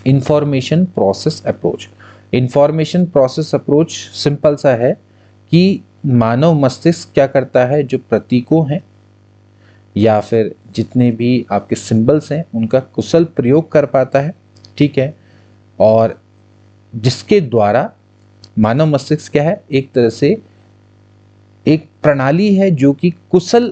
Information process approach. Information process approach simple सा है कि मानव मस्तिष्क क्या करता है, जो प्रतीकों हैं या फिर जितने भी आपके सिंबल्स हैं उनका कुशल प्रयोग कर पाता है। ठीक है, और जिसके द्वारा मानव मस्तिष्क क्या है, एक तरह से एक प्रणाली है जो कि कुशल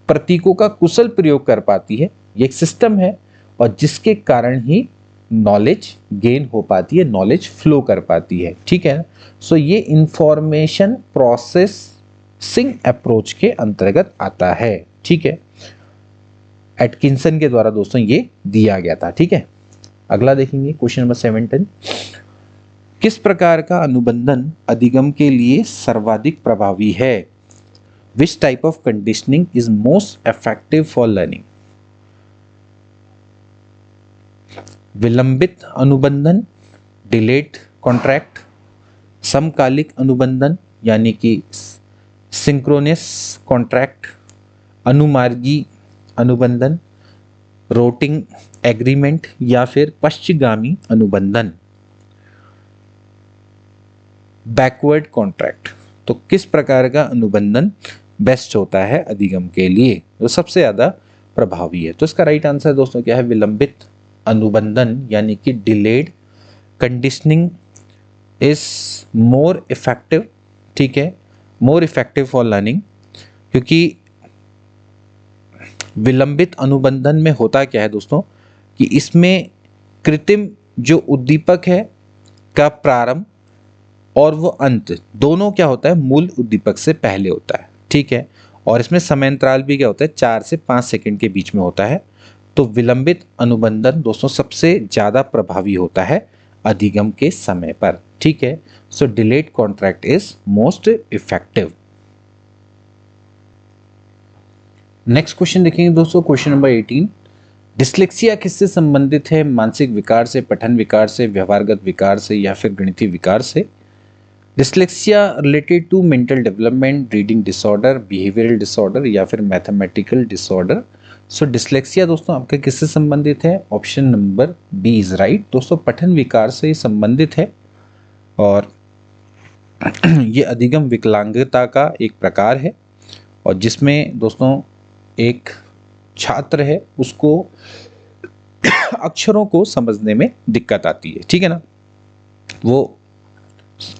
प्रतीकों का कुशल प्रयोग कर पाती है। ये एक सिस्टम है और जिसके कारण ही नॉलेज गेन हो पाती है, नॉलेज फ्लो कर पाती है। ठीक है, सो ये इंफॉर्मेशन प्रोसेसिंग अप्रोच के अंतर्गत आता है। ठीक है, एटकिंसन के द्वारा दोस्तों ये दिया गया था। ठीक है, अगला देखेंगे क्वेश्चन नंबर 17। किस प्रकार का अनुबंधन अधिगम के लिए सर्वाधिक प्रभावी है? Which type of conditioning is most effective for learning? विलंबित अनुबंधन, डिलेड कॉन्ट्रैक्ट, समकालिक अनुबंधन यानी कि सिंक्रोनस कॉन्ट्रैक्ट, अनुमार्गी अनुबंधन, रोटिंग एग्रीमेंट, या फिर पश्चिगामी अनुबंधन, बैकवर्ड कॉन्ट्रैक्ट। तो किस प्रकार का अनुबंधन बेस्ट होता है अधिगम के लिए, वो सबसे ज्यादा प्रभावी है? तो इसका राइट आंसर दोस्तों क्या है? विलंबित अनुबंधन यानी कि delayed conditioning is more effective. ठीक है, मोर इफेक्टिव फॉर लर्निंग, क्योंकि विलंबित अनुबंधन में होता क्या है दोस्तों कि इसमें कृत्रिम जो उद्दीपक है का प्रारंभ और वो अंत दोनों क्या होता है, मूल उद्दीपक से पहले होता है। ठीक है, और इसमें समयांतराल भी क्या होता है, 4 से 5 सेकंड के बीच में होता है। तो विलंबित अनुबंधन दोस्तों सबसे ज्यादा प्रभावी होता है अधिगम के समय पर। ठीक है, so delayed contract is most effective. Next question देखेंगे दोस्तों, क्वेश्चन नंबर 18। डिस्लेक्सिया किससे संबंधित है? मानसिक विकार से, पठन विकार से, व्यवहारगत विकार से, या फिर गणितीय विकार से? Dyslexia related to mental development, reading disorder, behavioural disorder, या फिर मैथमेटिकल डिसऑर्डर। सो डिस्लेक्सिया दोस्तों आपका किससे संबंधित है? Option number B is right दोस्तों, पठन विकार से संबंधित है। और ये अधिगम विकलांगता का एक प्रकार है और जिसमें दोस्तों एक छात्र है उसको अक्षरों को समझने में दिक्कत आती है। ठीक है ना, वो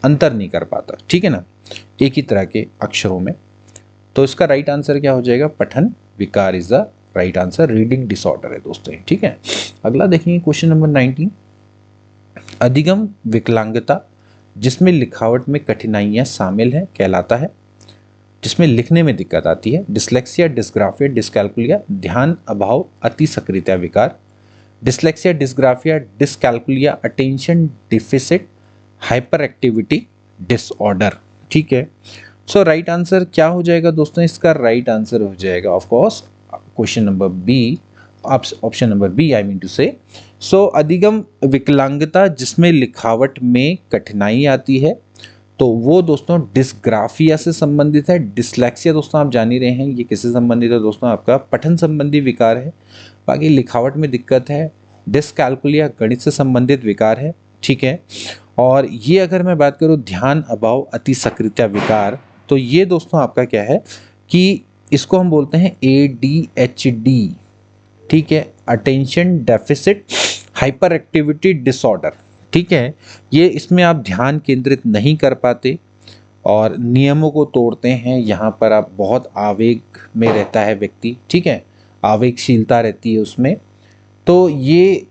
अंतर नहीं कर पाता। ठीक है ना, एक ही तरह के अक्षरों में। तो इसका राइट आंसर क्या हो जाएगा? पठन विकार is the right answer, reading disorder है दोस्तों। ठीक है, अगला देखेंगे क्वेश्चन नंबर 19। अधिगम विकलांगता जिसमें लिखावट में कठिनाइयां शामिल हैं कहलाता है, जिसमें लिखने में दिक्कत आती है। डिस्लेक्सिया, डिस्ग्राफिया, डिस्कैल्कुलिया, ध्यान अभाव, अति सक्रियता विकार। Dyslexia, dysgraphia, dyscalculia, attention deficit hyperactivity disorder. ठीक है, सो राइट आंसर क्या हो जाएगा दोस्तों? इसका राइट आंसर हो जाएगा of course question number B, option number B I mean to say. So अधिगम विकलांगता जिसमें लिखावट में कठिनाई आती है, तो वो दोस्तों डिस्ग्राफिया से संबंधित है। डिसलेक्सिया दोस्तों आप जान ही रहे हैं ये किससे संबंधित है दोस्तों, आपका पठन संबंधी विकार है। बाकी लिखावट में दिक्कत है। डिसकैल्कुलिया गणित से संबंधित विकार है, ठीक है। और ये अगर मैं बात करूँ ध्यान अभाव अति सक्रियता विकार, तो ये दोस्तों आपका क्या है कि इसको हम बोलते हैं ADHD, ठीक है, attention deficit hyper activity disorder, ठीक है। ये इसमें आप ध्यान केंद्रित नहीं कर पाते और नियमों को तोड़ते हैं। यहाँ पर आप बहुत आवेग में रहता है व्यक्ति, ठीक है, आवेगशीलता रहती है उसमें। तो ये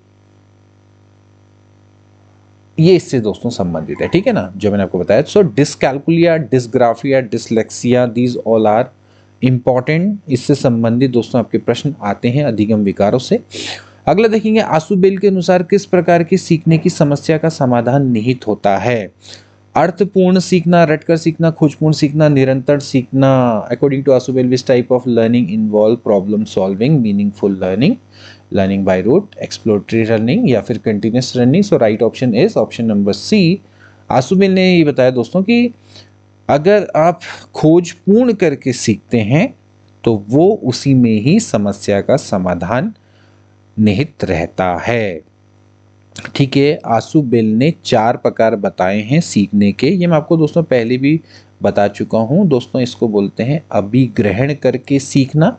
इससे दोस्तों संबंधित है, ठीक है ना, जो मैंने आपको बताया। So dyscalculia, dysgraphia, dyslexia, these all are important. इससे संबंधित दोस्तों आपके प्रश्न आते हैं अधिगम विकारों से। अगला देखेंगे, आसुबेल के अनुसार किस प्रकार की सीखने की समस्या का समाधान निहित होता है? अर्थपूर्ण सीखना, रटकर सीखना, खोजपूर्ण सीखना, निरंतर सीखना। According to Ausubel which type of learning involve problem solving, meaningful learning, learning by rote, exploratory learning या फिर continuous learning? So right option is option number C. Ausubel ने ये बताया दोस्तों कि अगर आप खोजपूर्ण करके सीखते हैं तो वो उसी में ही समस्या का समाधान निहित रहता है, ठीक है। आसुबेल ने 4 प्रकार बताए हैं सीखने के। ये मैं आपको दोस्तों पहले भी बता चुका हूं दोस्तों। इसको बोलते हैं अभिग्रहण करके सीखना,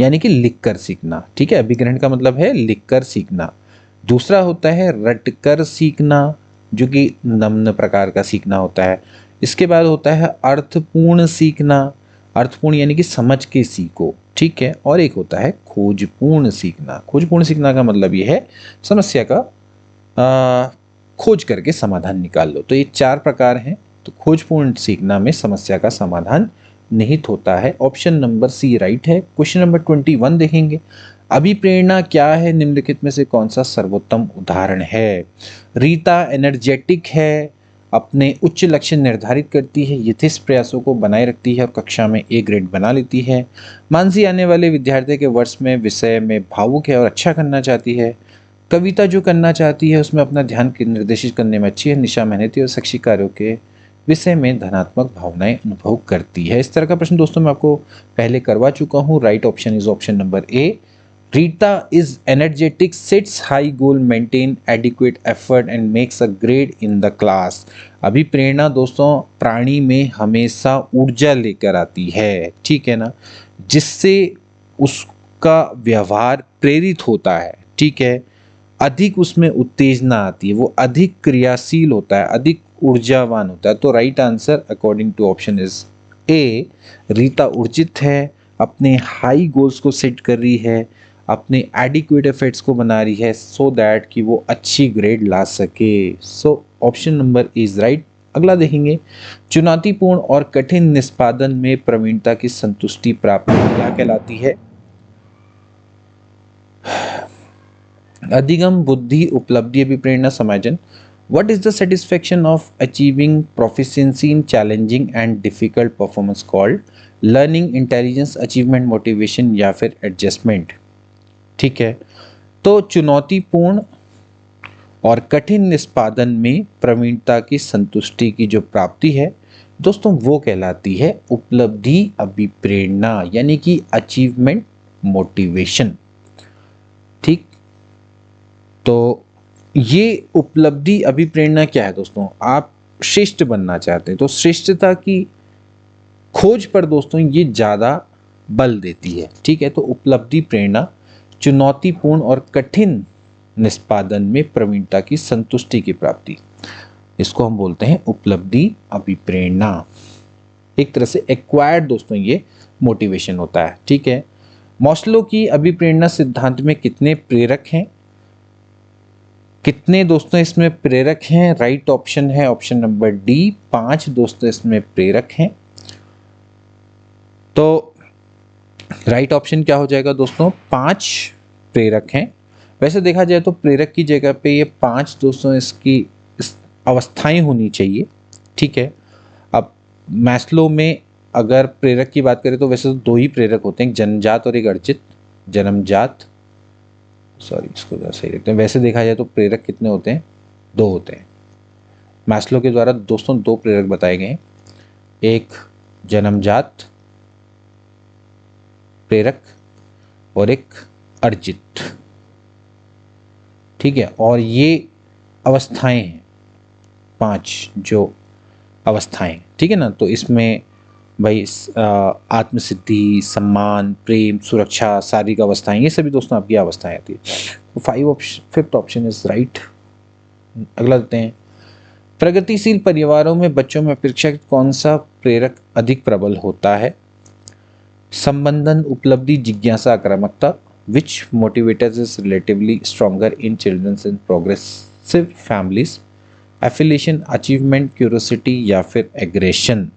यानी कि लिखकर सीखना, ठीक है। अभिग्रहण का मतलब है लिखकर सीखना। दूसरा होता है रटकर सीखना, जो कि निम्न प्रकार का सीखना होता है। इसके बाद होता है अर्थपूर्ण सीखना, अर्थपूर्ण यानी कि समझ के सीखो, ठीक है। और एक होता है खोजपूर्ण सीखना। खोजपूर्ण सीखना का मतलब ये है समस्या का खोज करके समाधान निकाल लो। तो ये 4 प्रकार हैं। तो खोजपूर्ण सीखना में समस्या का समाधान निहित होता है। ऑप्शन नंबर सी राइट है। क्वेश्चन नंबर 21 देखेंगे, अभिप्रेरणा क्या है, निम्नलिखित में से कौन सा सर्वोत्तम उदाहरण है? रीता एनर्जेटिक है, अपने उच्च लक्ष्य निर्धारित करती है, यथेष्ट प्रयासों को बनाए रखती है और कक्षा में A ग्रेड बना लेती है। मानसी आने वाले विद्यार्थी के वर्ष में विषय में भावुक है और अच्छा करना चाहती है। कविता जो करना चाहती है उसमें अपना ध्यान निर्देशित करने में अच्छी है। निशा मेहनती और शैक्षिक कार्यों के विषय में धनात्मक भावनाएं अनुभव करती है। इस तरह का प्रश्न दोस्तों मैं आपको पहले करवा चुका हूँ। Right option is option number A. Rita is energetic, sets high goal, maintain adequate effort and makes a grade in the class. अभिप्रेरणा दोस्तों प्राणी में हमेशा ऊर्जा लेकर आती है, ठीक है ना, जिससे उसका व्यवहार प्रेरित होता है, ठीक है। अधिक उसमें उत्तेजना आती है, वो अधिक क्रियाशील होता है, अधिक ऊर्जावान होता है। तो right answer according to option is A. Rita ऊर्जित है, अपने हाई गोल्स को सेट कर रही है, अपने एडिक्वेट एफर्ट्स को बना रही है सो दैट कि वो अच्छी ग्रेड ला सके। So option number is right. अगला देखेंगे, चुनौतीपूर्ण और कठिन निष्पादन में प्रवीणता की संतुष्टि प्राप्त क्या कहलाती है? अधिगम, बुद्धि, उपलब्धि, अभिप्रेरणा, समायोजन। What is the satisfaction of achieving proficiency in challenging and difficult performance called? Learning, intelligence, achievement, motivation या फिर adjustment, ठीक है। तो चुनौतीपूर्ण और कठिन निष्पादन में प्रवीणता की संतुष्टि की जो प्राप्ति है दोस्तों वो कहलाती है उपलब्धि, अभिप्रेरणा, यानी कि अचीवमेंट, मोटिवेशन, ठीक। तो ये उपलब्धि, अभिप्रेरणा क्या है दोस्तों? आप श्रेष्ठ बनना चाहते हैं तो श्रेष्ठता की खोज पर दोस्तों ये ज़्यादा बल देती है, ठीक है। तो उपलब्धि, प्रेरणा, चुनौतीपूर्ण और कठिन निष्पादन में प्रवीणता की संतुष्टि की प्राप्ति, इसको हम बोलते हैं उपलब्धि, अभिप्रेरणा। एक तरह से एक्वायर्ड दोस्तों ये मोटिवेशन होता है, ठीक है। मॉस्लो की अभिप्रेरणा सिद्धांत में कितने प्रेरक हैं? कितने दोस्तों इसमें प्रेरक हैं? राइट ऑप्शन है ऑप्शन नंबर डी, 5 दोस्तों इसमें प्रेरक हैं। तो राइट ऑप्शन क्या हो जाएगा दोस्तों? 5 प्रेरक हैं। वैसे देखा जाए तो प्रेरक की जगह पे ये 5 दोस्तों इसकी अवस्थाएं होनी चाहिए, ठीक है। अब मैस्लो में अगर प्रेरक की बात करें तो वैसे तो 2 ही प्रेरक होते हैं, एक जन्मजात और एक अर्जित। जन्मजात, सॉरी इसको सही रखते हैं। वैसे देखा जाए तो प्रेरक कितने होते हैं? 2 होते हैं, मैस्लो के द्वारा दोस्तों 2 प्रेरक बताए गए हैं, एक जन्मजात प्रेरक और एक अर्जित। ठीक है, और ये अवस्थाएं हैं 5 जो अवस्थाएं, ठीक है ना। तो इसमें भाई आत्मसिद्धि, सम्मान, प्रेम, सुरक्षा, शारीरिक अवस्थाएं, ये सभी दोस्तों आपकी अवस्थाएं आती है। तो 5th ऑप्शन इज राइट। अगला देते हैं, प्रगतिशील परिवारों में बच्चों में अपेक्षाकृत कौन सा प्रेरक अधिक प्रबल होता है? संबंधन, उपलब्धि, जिज्ञासा, आक्रामकता। Which motivators is relatively stronger in childrens in progressive families? Affiliation, achievement, curiosity या फिर एग्रेशन।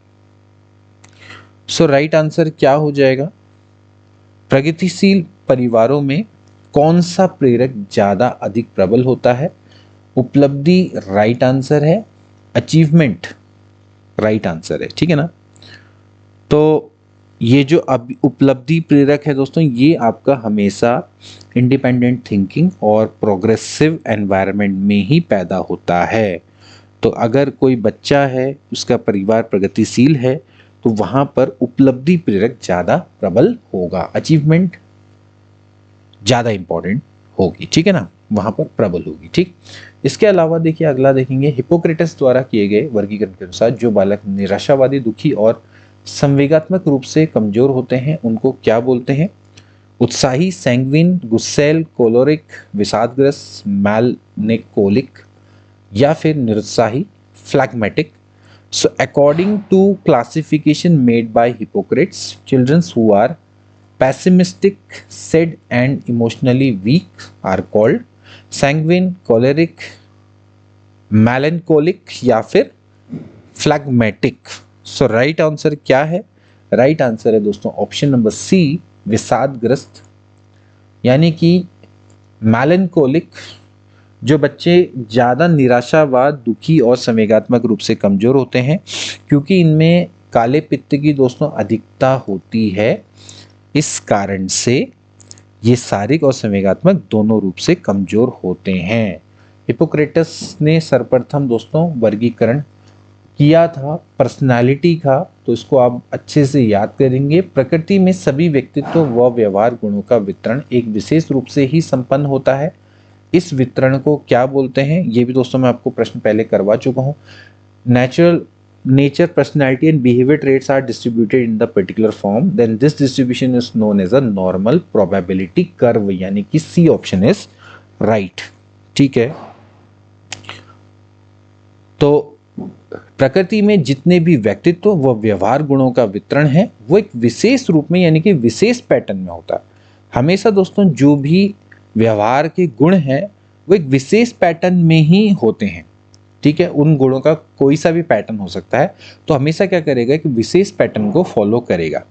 सो राइट आंसर क्या हो जाएगा? प्रगतिशील परिवारों में कौन सा प्रेरक ज्यादा अधिक प्रबल होता है? उपलब्धि राइट आंसर है, अचीवमेंट राइट आंसर है, ठीक है ना। तो ये जो उपलब्धि प्रेरक है दोस्तों, ये आपका हमेशा इंडिपेंडेंट थिंकिंग और प्रोग्रेसिव एनवायरनमेंट में ही पैदा होता है। तो अगर कोई बच्चा है, उसका परिवार प्रगतिशील है, तो वहां पर उपलब्धि प्रेरक ज्यादा प्रबल होगा, अचीवमेंट ज्यादा इंपॉर्टेंट होगी, ठीक है ना, वहां पर प्रबल होगी। ठीक, इसके अलावा देखिए अगला देखेंगे, हिपोक्रेटस द्वारा किए गए वर्गीकरण के अनुसार जो बालक निराशावादी, दुखी और संवेगात्मक रूप से कमजोर होते हैं उनको क्या बोलते हैं? उत्साही, सैंग्विन, गुस्सैल, कोलोरिक, विषादग्रस्त, मेलनेकोलिक या फिर निरुत्साही, phlegmatic. So according to classification made by Hippocrates, children who are pessimistic, sad and emotionally weak are called sanguine, choleric, melancholic या फिर phlegmatic। So right answer क्या है? right answer है दोस्तों ऑप्शन नंबर सी, विषादग्रस्त, यानी कि melancholic जो बच्चे ज़्यादा निराशावाद, दुखी और संवेगात्मक रूप से कमज़ोर होते हैं, क्योंकि इनमें काले पित्त की दोस्तों अधिकता होती है, इस कारण से ये शारीरिक और संवेगात्मक दोनों रूप से कमज़ोर होते हैं। हिपोक्रेटस ने सर्वप्रथम दोस्तों वर्गीकरण किया था पर्सनालिटी का, तो इसको आप अच्छे से याद करेंगे। प्रकृति में सभी व्यक्तित्व व व्यवहार गुणों का वितरण एक विशेष रूप से ही संपन्न होता है। इस वितरण को क्या बोलते हैं? ये भी दोस्तों मैं आपको प्रश्न पहले करवा चुका हूँ। Nature, personality and behaviour traits are distributed in the particular form, then this distribution is known as a normal probability curve, यानी कि सी ऑप्शन इज राइट। ठीक है, तो प्रकृति में जितने भी व्यक्तित्व व व्यवहार गुणों का वितरण है वो एक विशेष रूप में यानी कि विशेष पैटर्न में होता है। हमेशा दोस्तों जो भी व्यवहार के गुण हैं वो एक विशेष पैटर्न में ही होते हैं। ठीक है, उन गुणों का कोई सा भी पैटर्न हो सकता है, तो हमेशा क्या करेगा कि विशेष पैटर्न को फॉलो करेगा।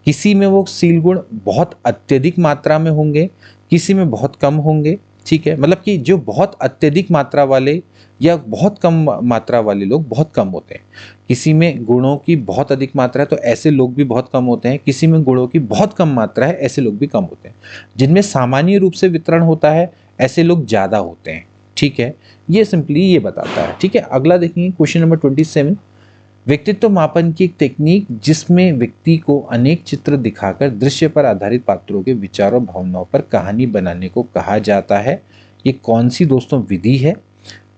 किसी में वो शील गुण बहुत अत्यधिक मात्रा में होंगे, किसी में बहुत कम होंगे। ठीक है, मतलब कि जो बहुत अत्यधिक मात्रा वाले या बहुत कम मात्रा वाले लोग बहुत कम होते हैं। किसी में गुणों की बहुत अधिक मात्रा है तो ऐसे लोग भी बहुत कम होते हैं, किसी में गुणों की बहुत कम मात्रा है ऐसे लोग भी कम होते हैं। जिनमें सामान्य रूप से वितरण होता है ऐसे लोग ज़्यादा होते हैं। ठीक है, ये सिंपली ये बताता है। ठीक है, अगला देखेंगे क्वेश्चन नंबर 27। व्यक्तित्व मापन की एक टेक्निक जिसमें व्यक्ति को अनेक चित्र दिखाकर दृश्य पर आधारित पात्रों के विचारों भावनाओं पर कहानी बनाने को कहा जाता है, ये कौन सी दोस्तों विधि है?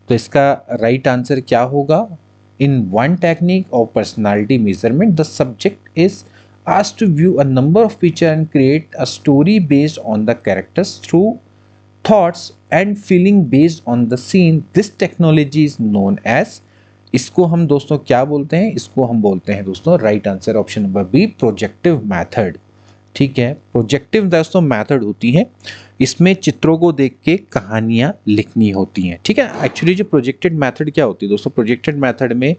तो इसका राइट आंसर क्या होगा? In one technique of personality measurement the subject is asked to view a number of pictures and create a story based on the characters through thoughts and feeling based on the scene. This technology is known as, इसको हम दोस्तों क्या बोलते हैं? इसको हम बोलते हैं दोस्तों right answer option number B, projective method. ठीक है, प्रोजेक्टिव दोस्तों मेथड होती है, इसमें चित्रों को देख के कहानियां लिखनी होती हैं। ठीक है, एक्चुअली जो प्रोजेक्टेड मेथड क्या होती है दोस्तों? प्रोजेक्टेड मेथड में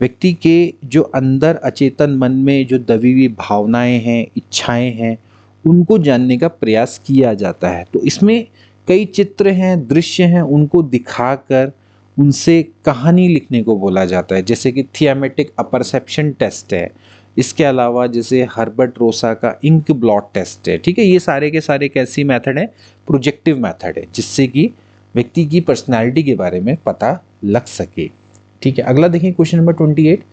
व्यक्ति के जो अंदर अचेतन मन में जो दबी हुई भावनाएं हैं, इच्छाएं हैं, उनको जानने का प्रयास किया जाता है। तो इसमें कई चित्र हैं, दृश्य हैं, उनको दिखाकर उनसे कहानी लिखने को बोला जाता है, जैसे कि थियामेटिक अपरसेप्शन टेस्ट है। इसके अलावा जैसे हर्बर्ट रोसा का इंक ब्लॉट टेस्ट है। ठीक है, ये सारे के सारे कैसी मेथड है? प्रोजेक्टिव मेथड है, जिससे कि व्यक्ति की पर्सनालिटी के बारे में पता लग सके। ठीक है, अगला देखिए क्वेश्चन नंबर 28।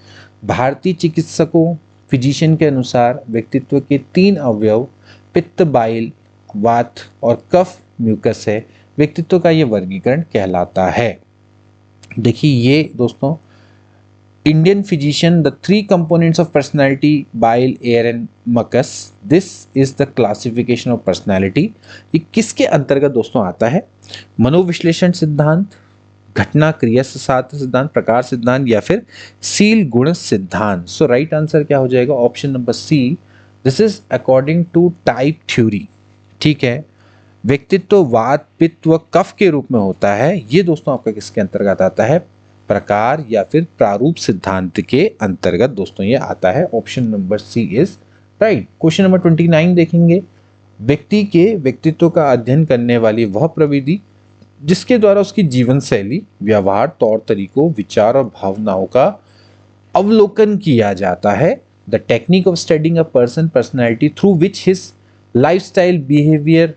भारतीय चिकित्सकों फिजिशियन के अनुसार व्यक्तित्व के 3 अवयव पित्त, बाइल, वात और कफ म्यूकस है। व्यक्तित्व का ये वर्गीकरण कहलाता है। देखिए ये दोस्तों Indian physician, the 3 components of personality, bile, air and mucus, this is the classification of personality. ये किसके अंतर्गत दोस्तों आता है? मनोविश्लेषण सिद्धांत, घटना क्रिया सिद्धांत, प्रकार सिद्धांत या फिर सील गुण सिद्धांत। सो राइट आंसर क्या हो जाएगा? Option number C, this is according to type theory. ठीक है, व्यक्तित्व वात, पित्त व कफ के रूप में होता है। ये दोस्तों आपका किसके अंतर्गत आता है? प्रकार या फिर प्रारूप सिद्धांत के अंतर्गत दोस्तों ये आता है। Option number C is right. Question number 29 देखेंगे। व्यक्ति के व्यक्तित्व का अध्ययन करने वाली वह प्रविधि जिसके द्वारा उसकी जीवन शैली, व्यवहार, तौर तरीकों, विचार और भावनाओं का अवलोकन किया जाता है। The technique of studying a person personality through which his lifestyle, behaviour,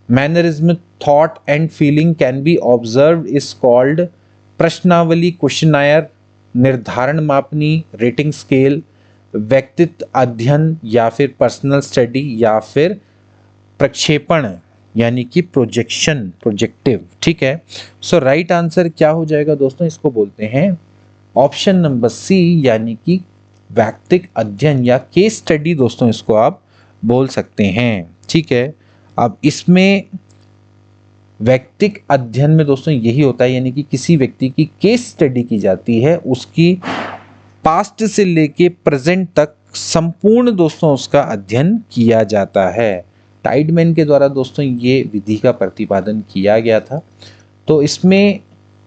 mannerism, thought and feeling can be observed is called प्रश्नावली, क्वेश्चनायर, निर्धारण मापनी, रेटिंग स्केल, व्यक्तित्व अध्ययन या फिर पर्सनल स्टडी या फिर प्रक्षेपण यानी कि प्रोजेक्शन, प्रोजेक्टिव। ठीक है, सो राइट आंसर क्या हो जाएगा दोस्तों? इसको बोलते हैं ऑप्शन नंबर सी यानी कि व्यक्तिक अध्ययन या केस स्टडी दोस्तों इसको आप बोल सकते हैं। ठीक है, अब इसमें व्यक्तिक अध्ययन में दोस्तों यही होता है, यानी कि किसी व्यक्ति की केस स्टडी की जाती है, उसकी पास्ट से लेके प्रेजेंट तक संपूर्ण दोस्तों उसका अध्ययन किया जाता है। टाइडमैन के द्वारा दोस्तों ये विधि का प्रतिपादन किया गया था। तो इसमें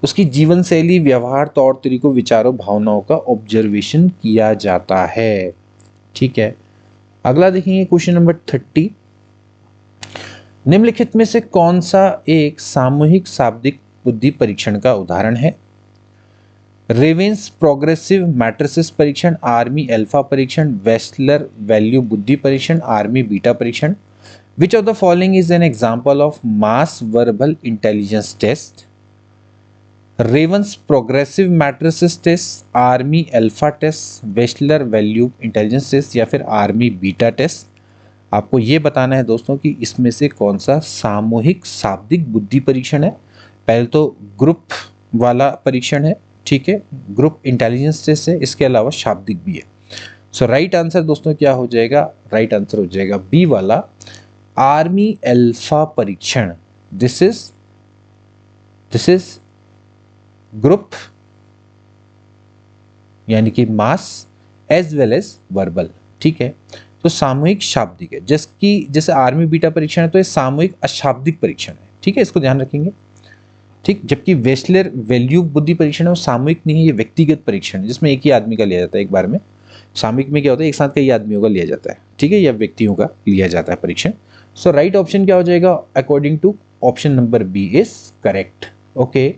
उसकी जीवन शैली, व्यवहार, तौर तरीकों, विचारों, भावनाओं का ऑब्जर्वेशन किया जाता है। ठीक है, अगला देखेंगे क्वेश्चन नंबर 30। निम्नलिखित में से कौन सा एक सामूहिक शाब्दिक बुद्धि परीक्षण का उदाहरण है? रेवेंस प्रोग्रेसिव मैट्रिसेस परीक्षण, आर्मी अल्फा परीक्षण, वेस्लर वैल्यू बुद्धि परीक्षण, आर्मी बीटा परीक्षण। Which of the following is an example of mass verbal intelligence test? Raven's progressive matrices test, army alpha test, Wechsler value intelligence test या फिर army beta test. आपको ये बताना है दोस्तों कि इसमें से कौन सा सामूहिक शाब्दिक बुद्धि परीक्षण है। पहले तो ग्रुप वाला परीक्षण है, ठीक है, ग्रुप इंटेलिजेंस टेस्ट है, इसके अलावा शाब्दिक भी है। सो राइट आंसर दोस्तों क्या हो जाएगा? राइट आंसर हो जाएगा बी वाला, आर्मी अल्फा परीक्षण। दिस इज ग्रुप यानी कि mass as well as verbal. ठीक है, तो सामूहिक शाब्दिक है, जैसे आर्मी बीटा परीक्षण है तो ये सामूहिक अशाब्दिक परीक्षण है। ठीक है, इसको ध्यान रखेंगे। ठीक, जबकि वेस्लर वैल्यू बुद्धि परीक्षण है वो सामूहिक नहीं है, ये व्यक्तिगत परीक्षण है जिसमें एक ही आदमी का लिया जाता है एक बार में। सामूहिक में क्या होता है, एक साथ कई आदमियों का लिया जाता है। ठीक है, या व्यक्तियों का लिया जाता है परीक्षण। सो राइट ऑप्शन क्या हो जाएगा? According to option number B is correct. Okay,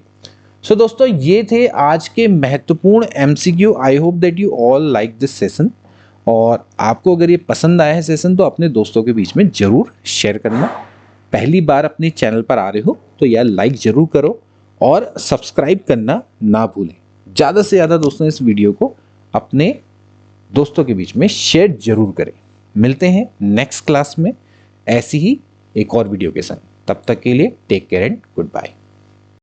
so दोस्तों ये थे आज के महत्वपूर्ण MCQ. I hope that you all like this session, और आपको अगर ये पसंद आया है सेशन तो अपने दोस्तों के बीच में जरूर शेयर करना। पहली बार अपने चैनल पर आ रहे हो तो यार लाइक जरूर करो और सब्सक्राइब करना ना भूलें। ज़्यादा से ज़्यादा दोस्तों इस वीडियो को अपने दोस्तों के बीच में शेयर जरूर करें। मिलते हैं नेक्स्ट क्लास में ऐसी ही एक और वीडियो के साथ। तब तक के लिए take care and good bye.